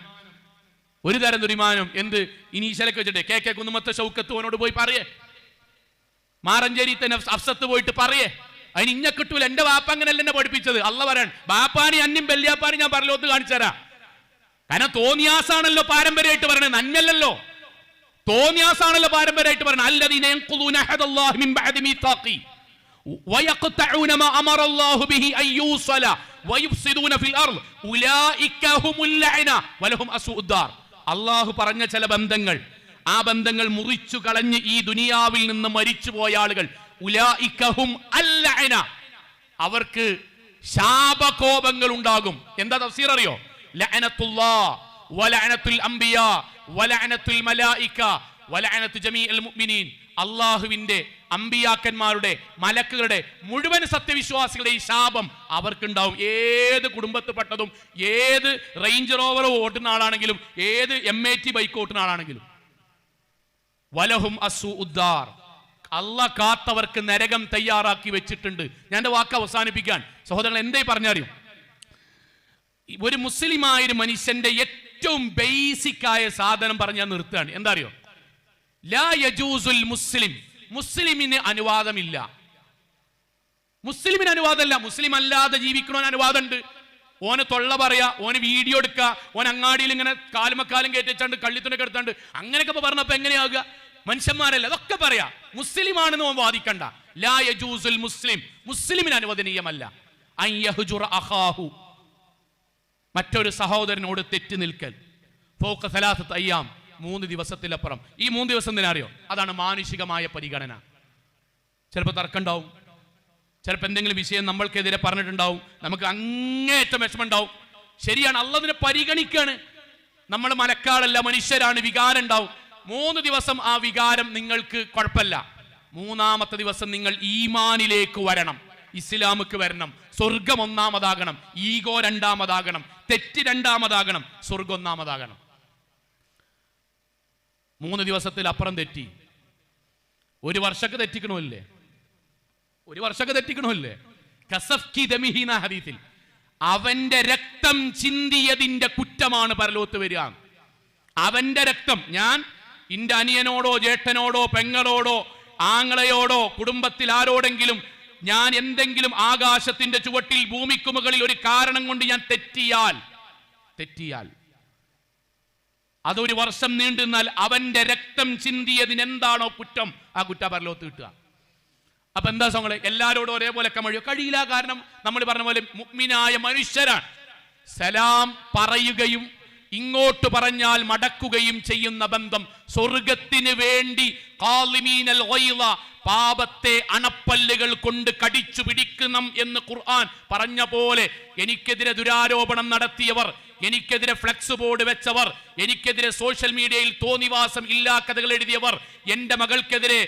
എന്ത് ഇനി ഈശലക്ക് വെച്ചിട്ട് കെ കുന്നുമത്തെ ഷൗക്കത്ത് ഓനോട് പോയി പറയേ, മാറഞ്ചേരി അഫ്സത്ത് പോയിട്ട് പറയേ, അതിന് ഇഞ്ഞ കിട്ടൂല, എന്റെ വാപ്പ അങ്ങനെയല്ല എന്നെ പഠിപ്പിച്ചത്. അള്ള പറയാൻ ബാപ്പാനി അന്യം ബല്യാപ്പാനി ഞാൻ പരലോകത്ത് കാണിച്ചു തരാം. കാരണം തോന്നിയാസാണല്ലോ പാരമ്പര്യമായിട്ട് പറയണേ, നന്മല്ലല്ലോ. തോന്നിയാസാണല്ലോ പാരമ്പര്യമായിട്ട് പറയണേ. അല്ലദീന യൻഖുദൂന അഹദല്ലാഹി മിൻ ബഅദി മീതാഖി വയഖ്തഊന മാ അമറല്ലാഹു ബിഹി അൻ യൂസല വയുഫ്സിദൂന ഫിൽ അർദ് ഉലൈക ഹുമുൽ ലഅന വലഹും അസൂഉദ്ദാർ. അല്ലാഹു പറഞ്ഞ ചില ബന്ധങ്ങൾ, ആ ബന്ധങ്ങൾ മുറിച്ചു കളഞ്ഞ് ഈ ദുനിയാവിൽ നിന്ന് മരിച്ചുപോയ ആളുകൾ, ഉലൈക ഹും അൽ ലഅന, അവർക്ക് ശാപകോപങ്ങൾ ഉണ്ടാകും. എന്താ തഫ്സീർ അറിയോ? ലഅനത്തുല്ലാഹ് വലഅനത്തുൽ അംബിയാ വലഅനത്തുൽ മലായിക വലഅനത്തു ജമീഉൽ മുഅ്മിനീൻ. അള്ളാഹുവിന്റെ, അമ്പിയാക്കന്മാരുടെ, മലക്കുകളുടെ, മുഴുവൻ സത്യവിശ്വാസികളുടെ ഈ ശാപം അവർക്കുണ്ടാവും. ഏത് കുടുംബത്തിൽപ്പെട്ടതും, ഏത് റേഞ്ച് റോവർ ഓട്ടുന്ന ആളാണെങ്കിലും, ഏത് MAT ബൈക്ക് ഓട്ടുന്ന ആളാണെങ്കിലും. വലഹും അസൂഉദ്ദാർ, അള്ളാഹ് കാത്തവർക്ക് നരകം തയ്യാറാക്കി വെച്ചിട്ടുണ്ട്. ഞാൻ എൻ്റെ വാക്ക് അവസാനിപ്പിക്കാൻ സഹോദരങ്ങൾ എന്തായി പറഞ്ഞറിയും, ഒരു മുസ്ലിമായൊരു മനുഷ്യന്റെ ഏറ്റവും ബേസിക് ആയ സാധനം പറഞ്ഞാൽ നിർത്തുകയാണ്. എന്താ അറിയോ? ലാ യജൂസുൽ മുസ്ലിം, മുസ്ലിമിന് അനുവാദമില്ല. മുസ്ലിമിന് അനുവാദമല്ല, മുസ്ലിം അല്ലാതെ ജീവിക്കണമെന്ന് അനുവാദമുണ്ട്. ഓന് തൊള്ള പറയാ, ഓന് വീഡിയോ എടുക്കുക, ഓൻ അങ്ങാടിയിൽ ഇങ്ങനെ കാലുമക്കാലും കയറ്റിച്ചാണ്ട് കള്ളിത്തുണൊക്കെ എടുത്താണ്ട് അങ്ങനെയൊക്കെ പറഞ്ഞപ്പോ എങ്ങനെയാവുക? മനുഷ്യന്മാരല്ല, അതൊക്കെ പറയാ. മുസ്ലിമാണെന്ന് ഓൻ വാദിക്കണ്ട. ലാ യജൂസുൽ മുസ്ലിം, മുസ്ലിമിന് അനുവദനീയമല്ല അൻ യഹ്ജുറ അഖാഹു, മറ്റൊരു സഹോദരനോട് തെറ്റി നിൽക്കൽ. ഫൗഖ സലാസത്ത് അയ്യാം, 3 ദിവസത്തിലപ്പുറം. ഈ 3 ദിവസം എന്തിനാ അറിയോ? അതാണ് മാനുഷികമായ പരിഗണന. ചിലപ്പോൾ തർക്കമുണ്ടാവും, ചിലപ്പോൾ എന്തെങ്കിലും വിഷയം നമ്മൾക്കെതിരെ പറഞ്ഞിട്ടുണ്ടാവും, നമുക്ക് അങ്ങേയറ്റം വിഷമമുണ്ടാവും. ശരിയാണ്, അള്ളാഹുവിനെ പരിഗണിക്കാണ്. നമ്മൾ മലക്കാളല്ല, മനുഷ്യരാണ്, വികാരം ഉണ്ടാവും. 3 ദിവസം ആ വികാരം നിങ്ങൾക്ക് കുഴപ്പമില്ല. 3-ാമത്തെ ദിവസം നിങ്ങൾ ഈമാനിലേക്ക് വരണം, ഇസ്ലാമുക്ക് വരണം. സ്വർഗം 1-ാമതാകണം, ഈഗോ 2-ാമതാകണം, തെറ്റ് 2-ാമതാകണം, സ്വർഗം 1-ാമതാകണം. 3 ദിവസത്തിൽ അപ്പുറം തെറ്റി, 1 വർഷമൊക്കെ തെറ്റിക്കണമല്ലേ? 1 വർഷമൊക്കെ തെറ്റിക്കണമല്ലേ? കസഫ്കി ദമിഹീന ഹദീസിൽ അവന്റെ രക്തം ചിന്തിയതിന്റെ കുറ്റമാണ് പരലോകത്ത് വരിക. അവന്റെ രക്തം, ഞാൻ എന്റെ അനിയനോടോ ജേഷ്ഠനോടോ പെങ്ങളോടോ ആങ്ങളയോടോ കുടുംബത്തിൽ ആരോടെങ്കിലും ഞാൻ എന്തെങ്കിലും ആകാശത്തിന്റെ ചുവട്ടിൽ ഭൂമിക്ക് മുകളിൽ ഒരു കാരണം കൊണ്ട് ഞാൻ തെറ്റിയാൽ അതൊരു വർഷം നീണ്ടുന്നാൽ അവന്റെ രക്തം ചിന്തിയതിന് എന്താണോ കുറ്റം, ആ കുറ്റ പരലോകത്ത് കിട്ടുക. അപ്പൊ എന്താ സംഗതി? എല്ലാരോടും ഒരേപോലെ കഴിയില്ല. കാരണം നമ്മൾ പറഞ്ഞ പോലെ മുഅ്മിനായ മനുഷ്യരാണ്. സലാം പറയുകയും ഇങ്ങോട്ട് പറഞ്ഞാൽ മടക്കുകയും ചെയ്യുന്ന ബന്ധം സ്വർഗത്തിന് വേണ്ടി ഖാലിമീനൽ ഗൈള, പാപത്തെ അണപ്പല്ലുകൾ കൊണ്ട് കടിച്ചു പിടിക്കണം എന്ന് ഖുർആൻ പറഞ്ഞ പോലെ എനിക്കെതിരെ ദുരാരോപണം നടത്തിയവർ, എനിക്കെതിരെ ഫ്ലെക്സ് ബോർഡ് വെച്ചവർ, എനിക്കെതിരെ സോഷ്യൽ മീഡിയയിൽ തോന്നിവാസം ഇല്ലാ കഥകൾ എഴുതിയവർ, എൻ്റെ മകൾക്കെതിരെ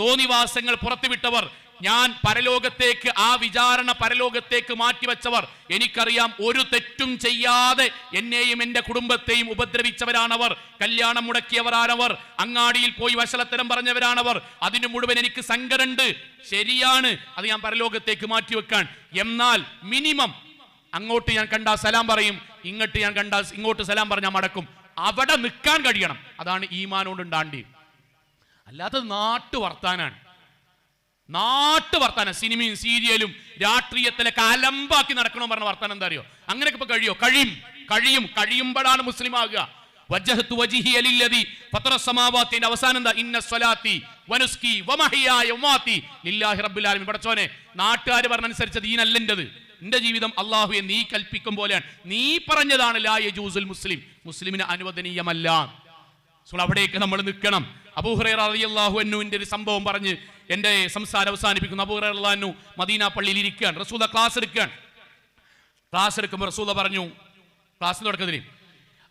തോന്നിവാസങ്ങൾ പുറത്തുവിട്ടവർ, ഞാൻ പരലോകത്തേക്ക് ആ വിചാരണ പരലോകത്തേക്ക് മാറ്റിവെച്ചവർ, എനിക്കറിയാം ഒരു തെറ്റും ചെയ്യാതെ എന്നെയും എൻ്റെ കുടുംബത്തെയും ഉപദ്രവിച്ചവരാണവർ, കല്യാണം മുടക്കിയവരാണവർ, അങ്ങാടിയിൽ പോയി വഷളത്തരം പറഞ്ഞവരാണവർ. അതിന് മുഴുവൻ എനിക്ക് സങ്കടമുണ്ട്. ശരിയാണ്, അത് ഞാൻ പരലോകത്തേക്ക് മാറ്റിവെക്കാൻ. എന്നാൽ മിനിമം അങ്ങോട്ട് ഞാൻ കണ്ടാ സലാം പറയും, ഇങ്ങോട്ട് സലാം പറഞ്ഞാൽ മടക്കും. അവിടെ നിൽക്കാൻ കഴിയണം. അതാണ് ഈമാനോട് ഉണ്ടാണ്ടി. അല്ലാത്തത് നാട്ടുവർത്താനം, സിനിമയും സീരിയലും രാഷ്ട്രീയത്തിലൊക്കെ അലമ്പാക്കി നടക്കണമെന്ന് പറഞ്ഞ വർത്താനം എന്താ അറിയോ? അങ്ങനെയൊക്കെ ഇപ്പൊ കഴിയുമ്പോഴാണ് മുസ്ലിം ആകുക. വജ്ജഹ്തു വജ്ഹിയ ലില്ലദി ഫത്തറ സമാവാത്തിന്റെ അവസാനം എന്താ? ഇന്ന സ്വലാത്തി വനുസ്കി വമഹിയായ വമാതി ലില്ലാഹി റബ്ബിൽ ആലമീൻ. പടച്ചോനെ, നാട്ടുകാർ പറഞ്ഞനുസരിച്ച് ദീനല്ല എന്റേത്, എന്റെ ജീവിതം അള്ളാഹുവെ നീ കൽപ്പിക്കും പോലെയാണ്. നീ പറഞ്ഞതാണ് ലാ യജൂസുൽ മുസ്ലിം, മുസ്ലിമിന് അനുവദനീയമല്ല. അവിടേക്ക് നമ്മൾ നിൽക്കണം. അബൂ ഹുറൈറ റളിയല്ലാഹു അൻഹുവിന്റെ ഒരു സംഭവം പറഞ്ഞ് എൻ്റെ സംസാരം അവസാനിപ്പിക്കുന്നു. അബൂ ഹുറൈറ റളിയല്ലാഹു അൻഹു മദീന പള്ളിയിൽ ഇരിക്കുകയാണ്. റസൂല ക്ലാസ് എടുക്കുമ്പോൾ റസൂല പറഞ്ഞു, ക്ലാസ് തുടക്കത്തിൽ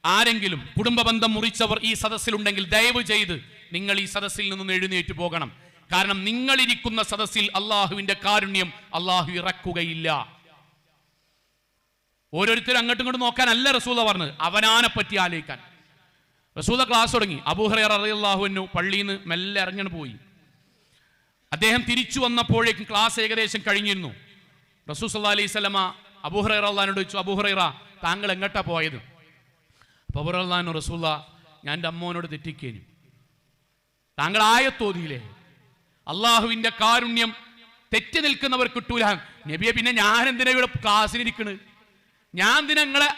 ആരെങ്കിലും കുടുംബ ബന്ധം മുറിച്ചവർ ഈ സദസ്സിലുണ്ടെങ്കിൽ ദയവ് ചെയ്ത് നിങ്ങൾ ഈ സദസ്സിൽ നിന്ന് എഴുന്നേറ്റ് പോകണം. കാരണം നിങ്ങളിരിക്കുന്ന സദസ്സിൽ അള്ളാഹുവിന്റെ കാരുണ്യം അള്ളാഹു ഇറക്കുകയില്ല. ഓരോരുത്തരും അങ്ങോട്ടും ഇങ്ങോട്ടും നോക്കാനല്ല റസൂല പറഞ്ഞത്, അവനാനെ പറ്റി ആലോചിക്കാൻ. റസൂല ക്ലാസ് തുടങ്ങി. അബൂ ഹുറൈറ റളിയല്ലാഹു അൻഹു പള്ളിയിൽ നിന്ന് മെല്ലെ ഇറങ്ങി പോയി. അദ്ദേഹം തിരിച്ചു വന്നപ്പോഴേക്കും ക്ലാസ് ഏകദേശം കഴിഞ്ഞിരുന്നു. റസൂൽ സല്ലല്ലാഹു അലൈഹി വസല്ലമ അബൂ ഹുറൈറ റളിയല്ലാഹു ചോദിച്ചു, അബൂ ഹുറൈറ താങ്കൾ എങ്ങോട്ടാ പോയത്? അപ്പോൾ അബൂ ഹുറൈറ റളിയല്ലാഹു റസൂല, ഞാൻ എൻ്റെ അമ്മോനോട് തെറ്റിക്കേനു. താങ്കൾ ആയത്തോതിയില്ലേ, അള്ളാഹുവിന്റെ കാരുണ്യം തെറ്റി നിൽക്കുന്നവർ കിട്ടൂല. നബിയെ, പിന്നെ ഞാൻ എന്തിനാ ഇവിടെ ക്ലാസ്സിനിരിക്കണ്? ഞാൻ എന്തിനാ നിങ്ങളെ,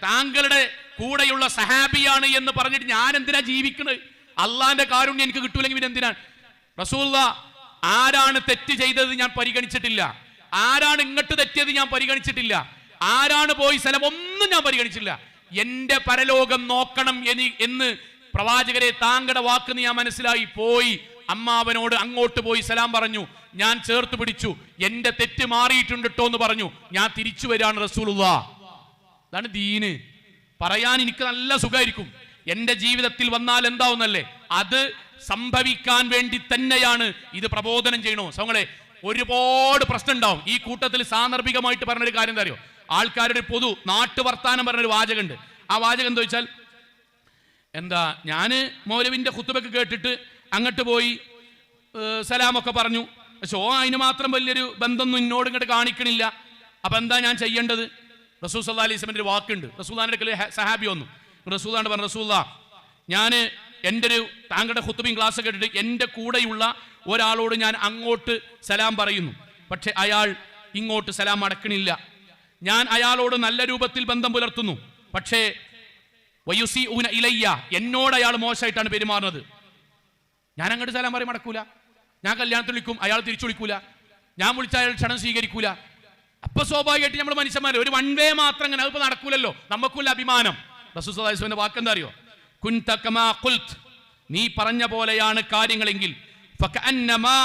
താങ്കളുടെ കൂടെയുള്ള സഹാബിയാണ് എന്ന് പറഞ്ഞിട്ട് ഞാൻ എന്തിനാ ജീവിക്കണത്? അള്ളാന്റെ കാരുണ്യം എനിക്ക് കിട്ടൂലെങ്കിൽ പിന്നെ എന്തിനാണ്? റസൂലുള്ള ആരാണ് തെറ്റ് ചെയ്തത് ഞാൻ പരിഗണിച്ചിട്ടില്ല, ആരാണ് ഇങ്ങോട്ട് തെറ്റിയത് ഞാൻ പരിഗണിച്ചിട്ടില്ല, ആരാണ് പോയി സ്ഥലം ഒന്നും ഞാൻ പരിഗണിച്ചില്ല. എന്റെ പരലോകം നോക്കണം എന്ന് പ്രവാചകരെ താങ്കളുടെ വാക്ക് ഞാൻ മനസ്സിലായി. പോയി അമ്മാവനോട് അങ്ങോട്ട് പോയി സലാം പറഞ്ഞു, ഞാൻ ചേർത്ത് പിടിച്ചു, എന്റെ തെറ്റ് മാറിയിട്ടുണ്ട് ട്ടോ എന്ന് പറഞ്ഞു. ഞാൻ തിരിച്ചു വരികയാണ് റസൂലുള്ളാഹ്. അതാണ് ദീന്. പറയാൻ എനിക്ക് നല്ല സുഖമായിരിക്കും. എൻ്റെ ജീവിതത്തിൽ വന്നാൽ എന്താവുന്നല്ലേ, അത് സംഭവിക്കാൻ വേണ്ടി തന്നെയാണ് ഇത് പ്രബോധനം ചെയ്യണോ. സോങ്ങളെ, ഒരുപാട് പ്രശ്നം ഉണ്ടാവും ഈ കൂട്ടത്തിൽ. സാന്ദർഭികമായിട്ട് പറഞ്ഞൊരു കാര്യം എന്താ അറിയോ? ആൾക്കാരുടെ പൊതു നാട്ടുവർത്താനം പറഞ്ഞൊരു വാചകമുണ്ട്. ആ വാചകം എന്താ വെച്ചാൽ, എന്താ, ഞാൻ മൗലവിന്റെ ഖുതുബയൊക്കെ കേട്ടിട്ട് അങ്ങോട്ട് പോയി സലാമൊക്കെ പറഞ്ഞു, പക്ഷെ അതിന് മാത്രം വലിയൊരു ബന്ധമൊന്നും എന്നോട് ഇങ്ങോട്ട് കാണിക്കണില്ല. അപ്പൊ എന്താ ഞാൻ ചെയ്യേണ്ടത്? റസൂൽ സല്ലല്ലാഹു അലൈഹി വസല്ലമയുടെ ഒരു വാക്കുണ്ട്. റസൂലുള്ളാഹിന്റെ അടുക്കൽ സഹാബി വന്നു. റസൂലുള്ളാഹിനോട് പറഞ്ഞു, റസൂലുള്ളാഹ്, ഞാൻ എൻ്റെ ഒരു താങ്കളുടെ ഖുത്ബയും ക്ലാസ് കേട്ടിട്ട് എൻ്റെ കൂടെയുള്ള ഒരാളോട് ഞാൻ അങ്ങോട്ട് സലാം പറയുന്നു, പക്ഷെ അയാൾ ഇങ്ങോട്ട് സലാം അടക്കണില്ല. ഞാൻ അയാളോട് നല്ല രൂപത്തിൽ ബന്ധം പുലർത്തുന്നു, പക്ഷേ വയുസിഊന ഇലയ്യ, എന്നോട് അയാൾ മോശമായിട്ടാണ് പെരുമാറുന്നത്. ഞാൻ അങ്ങോട്ട് സലാം പറയും അടക്കൂല. ഞാൻ കല്യാണത്തിൽ വിളിക്കും, അയാൾ തിരിച്ചു വിളിക്കൂല. ഞാൻ വിളിച്ച അയാൾ ക്ഷണം സ്വീകരിക്കൂല. അപ്പൊ സ്വാഭാവികമായിട്ട് നമ്മൾ മനുഷ്യന്മാർ ഒരു വൺ വേ മാത്രം അങ്ങനെ അതിപ്പോ നടക്കൂലല്ലോ. നമുക്കുള്ള അഭിമാനം. റസൂൽ സല്ലല്ലാഹു അലൈഹി വസല്ലം വാക്കെന്താ അറിയോ? കുൻത കമാ ഖുൽത്, നീ പറഞ്ഞ പോലെയാണ് കാര്യങ്ങളെങ്കിൽ ഫകഅന്നമാ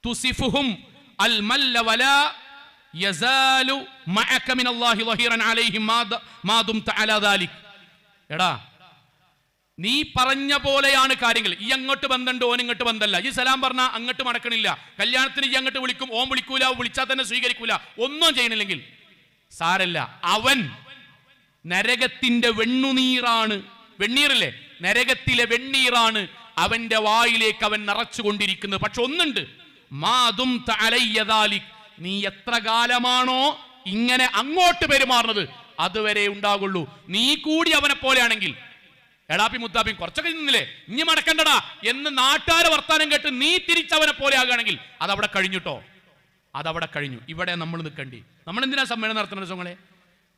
തുസിഫുഹും അൽ മല്ല വലാ യസാലു മഅക മിനല്ലാഹി വഹീറൻ അലൈഹിം മാ ദുംത അലാ ദാലിക്. എടാ, നീ പറഞ്ഞ പോലെയാണ് കാര്യങ്ങൾ. ഈ അങ്ങോട്ട് ബന്ധമുണ്ട്, ഓൻ ഇങ്ങോട്ട് ബന്ധമല്ല. ഈ സലാം പറഞ്ഞാൽ അങ്ങോട്ട് മടക്കണില്ല. കല്യാണത്തിന് ഈ അങ്ങോട്ട് വിളിക്കും, ഓൻ വിളിക്കൂല, വിളിച്ചാൽ തന്നെ സ്വീകരിക്കൂല. ഒന്നും ചെയ്യണില്ലെങ്കിൽ സാരല്ല, അവൻ നരകത്തിന്റെ വെണ്ണുനീറാണ്. വെണ്ണീറില്ലേ, നരകത്തിലെ വെണ്ണീറാണ് അവന്റെ വായിലേക്ക് അവൻ നിറച്ചുകൊണ്ടിരിക്കുന്നത്. പക്ഷെ ഒന്നുണ്ട്, മാതും അലയ്യദാലിക്, നീ എത്ര കാലമാണോ ഇങ്ങനെ അങ്ങോട്ട് പെരുമാറുന്നത് അതുവരെ ഉണ്ടാകുള്ളൂ. നീ കൂടി അവനെ പോലെയാണെങ്കിൽ, എടാപ്പി മുത്താപ്പിയും കുറച്ചൊക്കെ നിന്നില്ലേ, ഇനി മടക്കണ്ടടാ എന്ന് നാട്ടുകാരെ വർത്താനം കേട്ട് നീ തിരിച്ചവനെ പോലെ ആകുകയാണെങ്കിൽ അതവിടെ കഴിഞ്ഞിട്ടോ, അതവിടെ കഴിഞ്ഞു. ഇവിടെ നമ്മൾ നിൽക്കണ്ടി. നമ്മൾ എന്തിനാ സമ്മേളനം നടത്തുന്നത്? സോങ്ങളെ,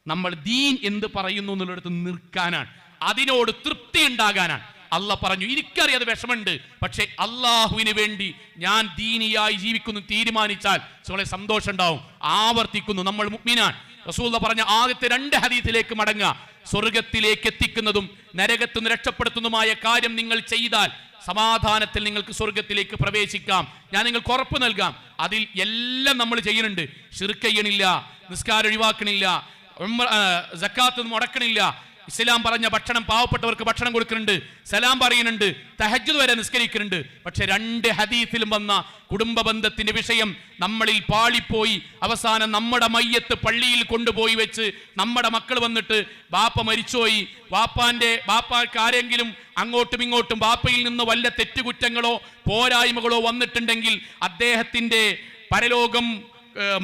നമ്മൾ ദീൻ എന്ത് പറയുന്നു എന്നുള്ളിടത്ത് നിൽക്കാനാണ്, അതിനോട് തൃപ്തി ഉണ്ടാകാനാണ്. അള്ളാഹ് പറഞ്ഞു, എനിക്കറിയാതെ വിഷമുണ്ട്, പക്ഷെ അള്ളാഹുവിന് വേണ്ടി ഞാൻ ദീനിയായി ജീവിക്കുന്നു തീരുമാനിച്ചാൽ സോളെ സന്തോഷം ഉണ്ടാവും. ആവർത്തിക്കുന്നു, നമ്മൾ മുഅ്മിനാൻ. റസൂലുള്ളാഹി പറഞ്ഞ ആദ്യത്തെ 2 ഹദീസിലേക്ക് മടങ്ങുക. സ്വർഗത്തിലേക്ക് എത്തിക്കുന്നതും നരകത്തുനിന്ന് രക്ഷപ്പെടുത്തുന്നതുമായ കാര്യം നിങ്ങൾ ചെയ്താൽ സമാധാനത്തിൽ നിങ്ങൾക്ക് സ്വർഗത്തിലേക്ക് പ്രവേശിക്കാം. ഞാൻ നിങ്ങൾക്ക് ഉറപ്പ് നൽകാം. അതിൽ എല്ലാം നമ്മൾ ചെയ്യുന്നുണ്ട്. ശിർക്ക് ചെയ്യണില്ല, നിസ്കാരം ഒഴിവാക്കണില്ല, സക്കാത്ത് മുടക്കണില്ല, ഇസ്ലാം പറഞ്ഞ ഭക്ഷണം പാവപ്പെട്ടവർക്ക് ഭക്ഷണം കൊടുക്കുന്നുണ്ട്, സലാം പറയുന്നുണ്ട്, തഹജ്ജുദ് വരെ നിസ്കരിക്കുന്നുണ്ട്. പക്ഷെ 2 ഹദീസിലും വന്ന കുടുംബ ബന്ധത്തിന്റെ വിഷയം നമ്മളിൽ പാളിപ്പോയി. അവസാനം നമ്മുടെ മയ്യത്ത് പള്ളിയിൽ കൊണ്ടുപോയി വെച്ച് നമ്മുടെ മക്കൾ വന്നിട്ട് ബാപ്പ മരിച്ചുപോയി, ബാപ്പാക്ക് ആരെങ്കിലും അങ്ങോട്ടും ഇങ്ങോട്ടും ബാപ്പയിൽ നിന്ന് വല്ല തെറ്റുകുറ്റങ്ങളോ പോരായ്മകളോ വന്നിട്ടുണ്ടെങ്കിൽ അദ്ദേഹത്തിന്റെ പരലോകം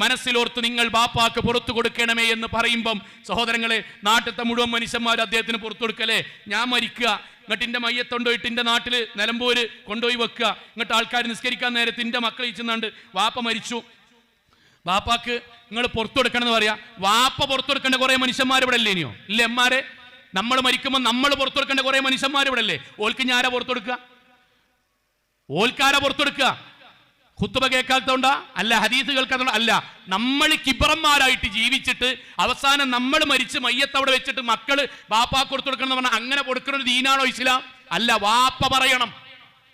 മനസ്സിലോർത്ത് നിങ്ങൾ ബാപ്പാക്ക് പുറത്തു കൊടുക്കണമേ എന്ന് പറയുമ്പം, സഹോദരങ്ങളെ, നാട്ടിലത്തെ മുഴുവൻ മനുഷ്യന്മാർ അദ്ദേഹത്തിന് പുറത്തു കൊടുക്കല്ലേ. ഞാൻ മരിക്കുക, ഇങ്ങോട്ട് എൻ്റെ മയ്യത്തുകൊണ്ടുപോയിട്ട് എൻ്റെ നാട്ടിൽ നിലമ്പൂര് കൊണ്ടുപോയി വെക്കുക, ഇങ്ങോട്ട് ആൾക്കാർ നിസ്കരിക്കാൻ നേരത്തെ എൻ്റെ മക്കൾ ഇച്ചുന്നാണ്ട് വാപ്പ മരിച്ചു, വാപ്പാക്ക് നിങ്ങൾ പുറത്തു കൊടുക്കണം എന്ന് പറയാ. വാപ്പ പുറത്തു കൊടുക്കേണ്ട കുറെ മനുഷ്യന്മാർ ഇവിടെ അല്ലേ? ഇനിയോ ഇല്ല എമ്മാരെ? നമ്മൾ മരിക്കുമ്പോൾ നമ്മൾ പുറത്തു കൊടുക്കേണ്ട കുറെ മനുഷ്യന്മാർ ഇവിടെ അല്ലേ? ഓൽക്ക് ഞാനാ പുറത്തു കൊടുക്കുക? ഓൽക്കാരാ പുറത്തു കൊടുക്കുക? ഖുത്ബ കേൾക്കാത്തതുകൊണ്ടാ? അല്ല. ഹദീസ് കേൾക്കാത്തതുകൊണ്ടാ? അല്ല. നമ്മൾ കിബറന്മാരായിട്ട് ജീവിച്ചിട്ട് അവസാനം നമ്മൾ മരിച്ച് മയ്യത്ത് അവിടെ വെച്ചിട്ട് മക്കള് വാപ്പാക്ക് കൊടുത്തു കൊടുക്കണം എന്ന് പറഞ്ഞാൽ അങ്ങനെ കൊടുക്കുന്ന ഒരു ദീനാണോ ഇസ്ലാം? അല്ല. വാപ്പ പറയണം,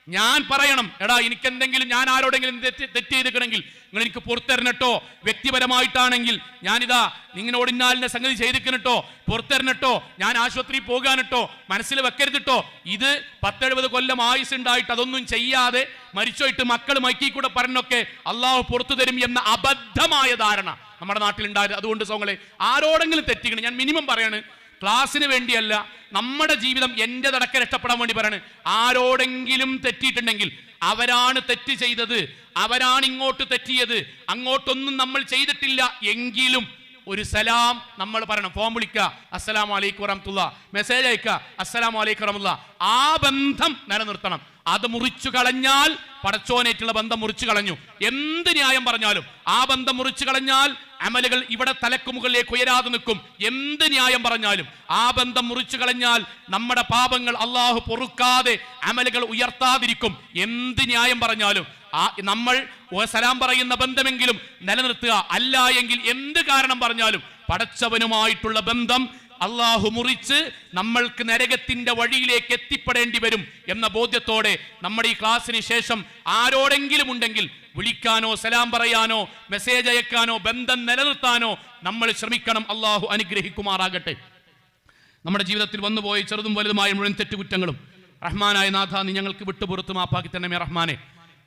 ഞാൻ പറയണം, എടാ എനിക്കെന്തെങ്കിലും, ഞാൻ ആരോടെങ്കിലും തെറ്റ് ചെയ്തിട്ടുണ്ടെങ്കിൽ നിങ്ങൾ എനിക്ക് പുറത്തരണട്ടോ. വ്യക്തിപരമായിട്ടാണെങ്കിൽ ഞാനിതാ നിങ്ങളോട് ഇന്നാലിന്റെ സംഗതി ചെയ്തിരിക്കണട്ടോ, പുറത്തരണട്ടോ, ഞാൻ ആശുപത്രിയിൽ പോകാനിട്ടോ, മനസ്സിൽ വെക്കരുതിട്ടോ. ഇത് 10-70 കൊല്ലം ആയുസ് ഉണ്ടായിട്ട് അതൊന്നും ചെയ്യാതെ മരിച്ചോയിട്ട് മക്കൾ മൈക്കി കൂടെ പറഞ്ഞൊക്കെ അള്ളാഹു പുറത്തു തരും എന്ന അബദ്ധമായ ധാരണ നമ്മുടെ നാട്ടിലുണ്ടായത്. അതുകൊണ്ട് സോങ്ങളെ, ആരോടെങ്കിലും തെറ്റിക്കണം, ഞാൻ മിനിമം പറയാണ്, ക്ലാസ്സിന് വേണ്ടിയല്ല, നമ്മുടെ ജീവിതം എൻ്റെ തടക്ക രക്ഷപ്പെടാൻ വേണ്ടി പറയാണ്. ആരോടെങ്കിലും തെറ്റിയിട്ടുണ്ടെങ്കിൽ അവരാണ് തെറ്റ് ചെയ്തത്, അവരാണ് ഇങ്ങോട്ട് തെറ്റിയത്, അങ്ങോട്ടൊന്നും നമ്മൾ ചെയ്തിട്ടില്ല എങ്കിലും ഒരു സലാം നമ്മൾ പറയണം. ഫോൺ വിളിക്കുക, അസ്സലാമു അലൈക്കും വറഹ്മത്തുള്ളാഹി, മെസ്സേജ് അയക്കുക, അസ്സലാമു അലൈക്കും വറഹ്മത്തുള്ളാഹി. ആ ബന്ധം നിലനിർത്തണം. അത് മുറിച്ചു കളഞ്ഞാൽ പടച്ചോനേറ്റുള്ള ബന്ധം മുറിച്ചു കളഞ്ഞു. എന്ത് ന്യായം പറഞ്ഞാലും ആ ബന്ധം മുറിച്ചു കളഞ്ഞാൽ അമലുകൾ ഇവിടെ തലക്കുമുകളിലേക്ക് ഉയരാതെ നിൽക്കും. എന്ത് ന്യായം പറഞ്ഞാലും ആ ബന്ധം മുറിച്ചു കളഞ്ഞാൽ നമ്മുടെ പാപങ്ങൾ അള്ളാഹു പൊറുക്കാതെ അമലുകൾ ഉയർത്താതിരിക്കും. എന്ത് ന്യായം പറഞ്ഞാലും നമ്മൾ സലാം പറയുന്ന ബന്ധമെങ്കിലും നിലനിർത്തുക. അല്ല എങ്കിൽ എന്ത് കാരണം പറഞ്ഞാലും പടച്ചവനുമായിട്ടുള്ള ബന്ധം അള്ളാഹു മുറിച്ച് നമ്മൾക്ക് നരകത്തിന്റെ വഴിയിലേക്ക് എത്തിപ്പെടേണ്ടി വരും എന്ന ബോധ്യത്തോടെ നമ്മുടെ ഈ ക്ലാസ്സിന് ശേഷം ആരോടെങ്കിലും ഉണ്ടെങ്കിൽ വിളിക്കാനോ സലാം പറയാനോ മെസ്സേജ് അയക്കാനോ ബന്ധം നിലനിർത്താനോ നമ്മൾ ശ്രമിക്കണം. അള്ളാഹു അനുഗ്രഹിക്കുമാറാകട്ടെ. നമ്മുടെ ജീവിതത്തിൽ വന്നുപോയി ചെറുതും വലുതുമായ മുഴുവൻ തെറ്റുകുറ്റങ്ങളും റഹ്മാനായ നാഥ നീ ഞങ്ങൾക്ക് വിട്ടുപുറത്ത് മാപ്പാക്കി തന്നെ റഹ്മാനെ.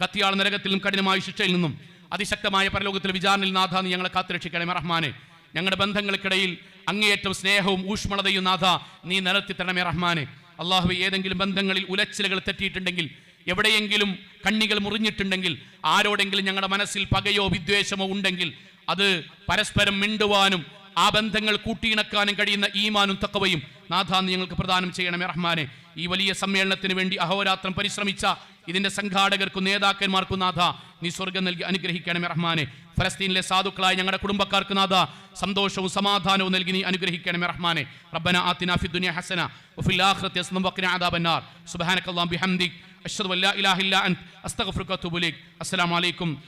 കത്തിയാൾ നരകത്തിലും കഠിനമായ ശിക്ഷയിൽ നിന്നും അതിശക്തമായ പരലോകത്തിലെ വിചാരണയിൽ നാഥ നീ ഞങ്ങളെ കാത്തുരക്ഷിക്കണമേ റഹ്മാനെ. ഞങ്ങളുടെ ബന്ധങ്ങൾക്കിടയിൽ അങ്ങേയറ്റം സ്നേഹവും ഊഷ്മളതയും നാഥ നീ നിലർത്തി തരണമേ റഹ്മാനെ. അള്ളാഹു ഏതെങ്കിലും ബന്ധങ്ങളിൽ ഉലച്ചിലുകൾ തെറ്റിയിട്ടുണ്ടെങ്കിൽ, എവിടെയെങ്കിലും കണ്ണികൾ മുറിഞ്ഞിട്ടുണ്ടെങ്കിൽ, ആരോടെങ്കിലും ഞങ്ങളുടെ മനസ്സിൽ പകയോ വിദ്വേഷമോ ഉണ്ടെങ്കിൽ അത് പരസ്പരം മിണ്ടുവാനും ആ ബന്ധങ്ങൾ കൂട്ടിയിണക്കാനും കഴിയുന്ന ഈമാനും തഖ്വയും നാഥ നീ ഞങ്ങൾക്ക് പ്രദാനം ചെയ്യണമേ റഹ്മാനെ. ഈ വലിയ സമ്മേളനത്തിന് വേണ്ടി അഹോരാത്രം പരിശ്രമിച്ച ഇതിന്റെ സംഘാടകർക്കും നേതാക്കന്മാർക്കും നാഥ നീ സ്വർഗ്ഗം നൽകി അനുഗ്രഹിക്കണമേ റഹ്മാനെ. ഫലസ്തീനിലെ സാധുക്കളായ ഞങ്ങളുടെ കുടുംബക്കാർക്ക് നാഥ സന്തോഷവും സമാധാനവും നൽകി നീ അനുഗ്രഹിക്കണമേ റഹ്മാനെ. റബ്ബന ആതിനാ ഫിദ്ദുനിയ ഹസന വഫിൽ ആഖിറതി ഹസന വഖിന അദാബന്നാർ. സുബ്ഹാനകല്ലാഹു ബിഹംദിക് അശ്ഹദു അല്ലാ ഇലാഹ ഇല്ലാ അൻത അസ്തഗ്ഫിറുക വഅതൂബു ഇലൈക്. അസ്സലാമു അലൈക്കും.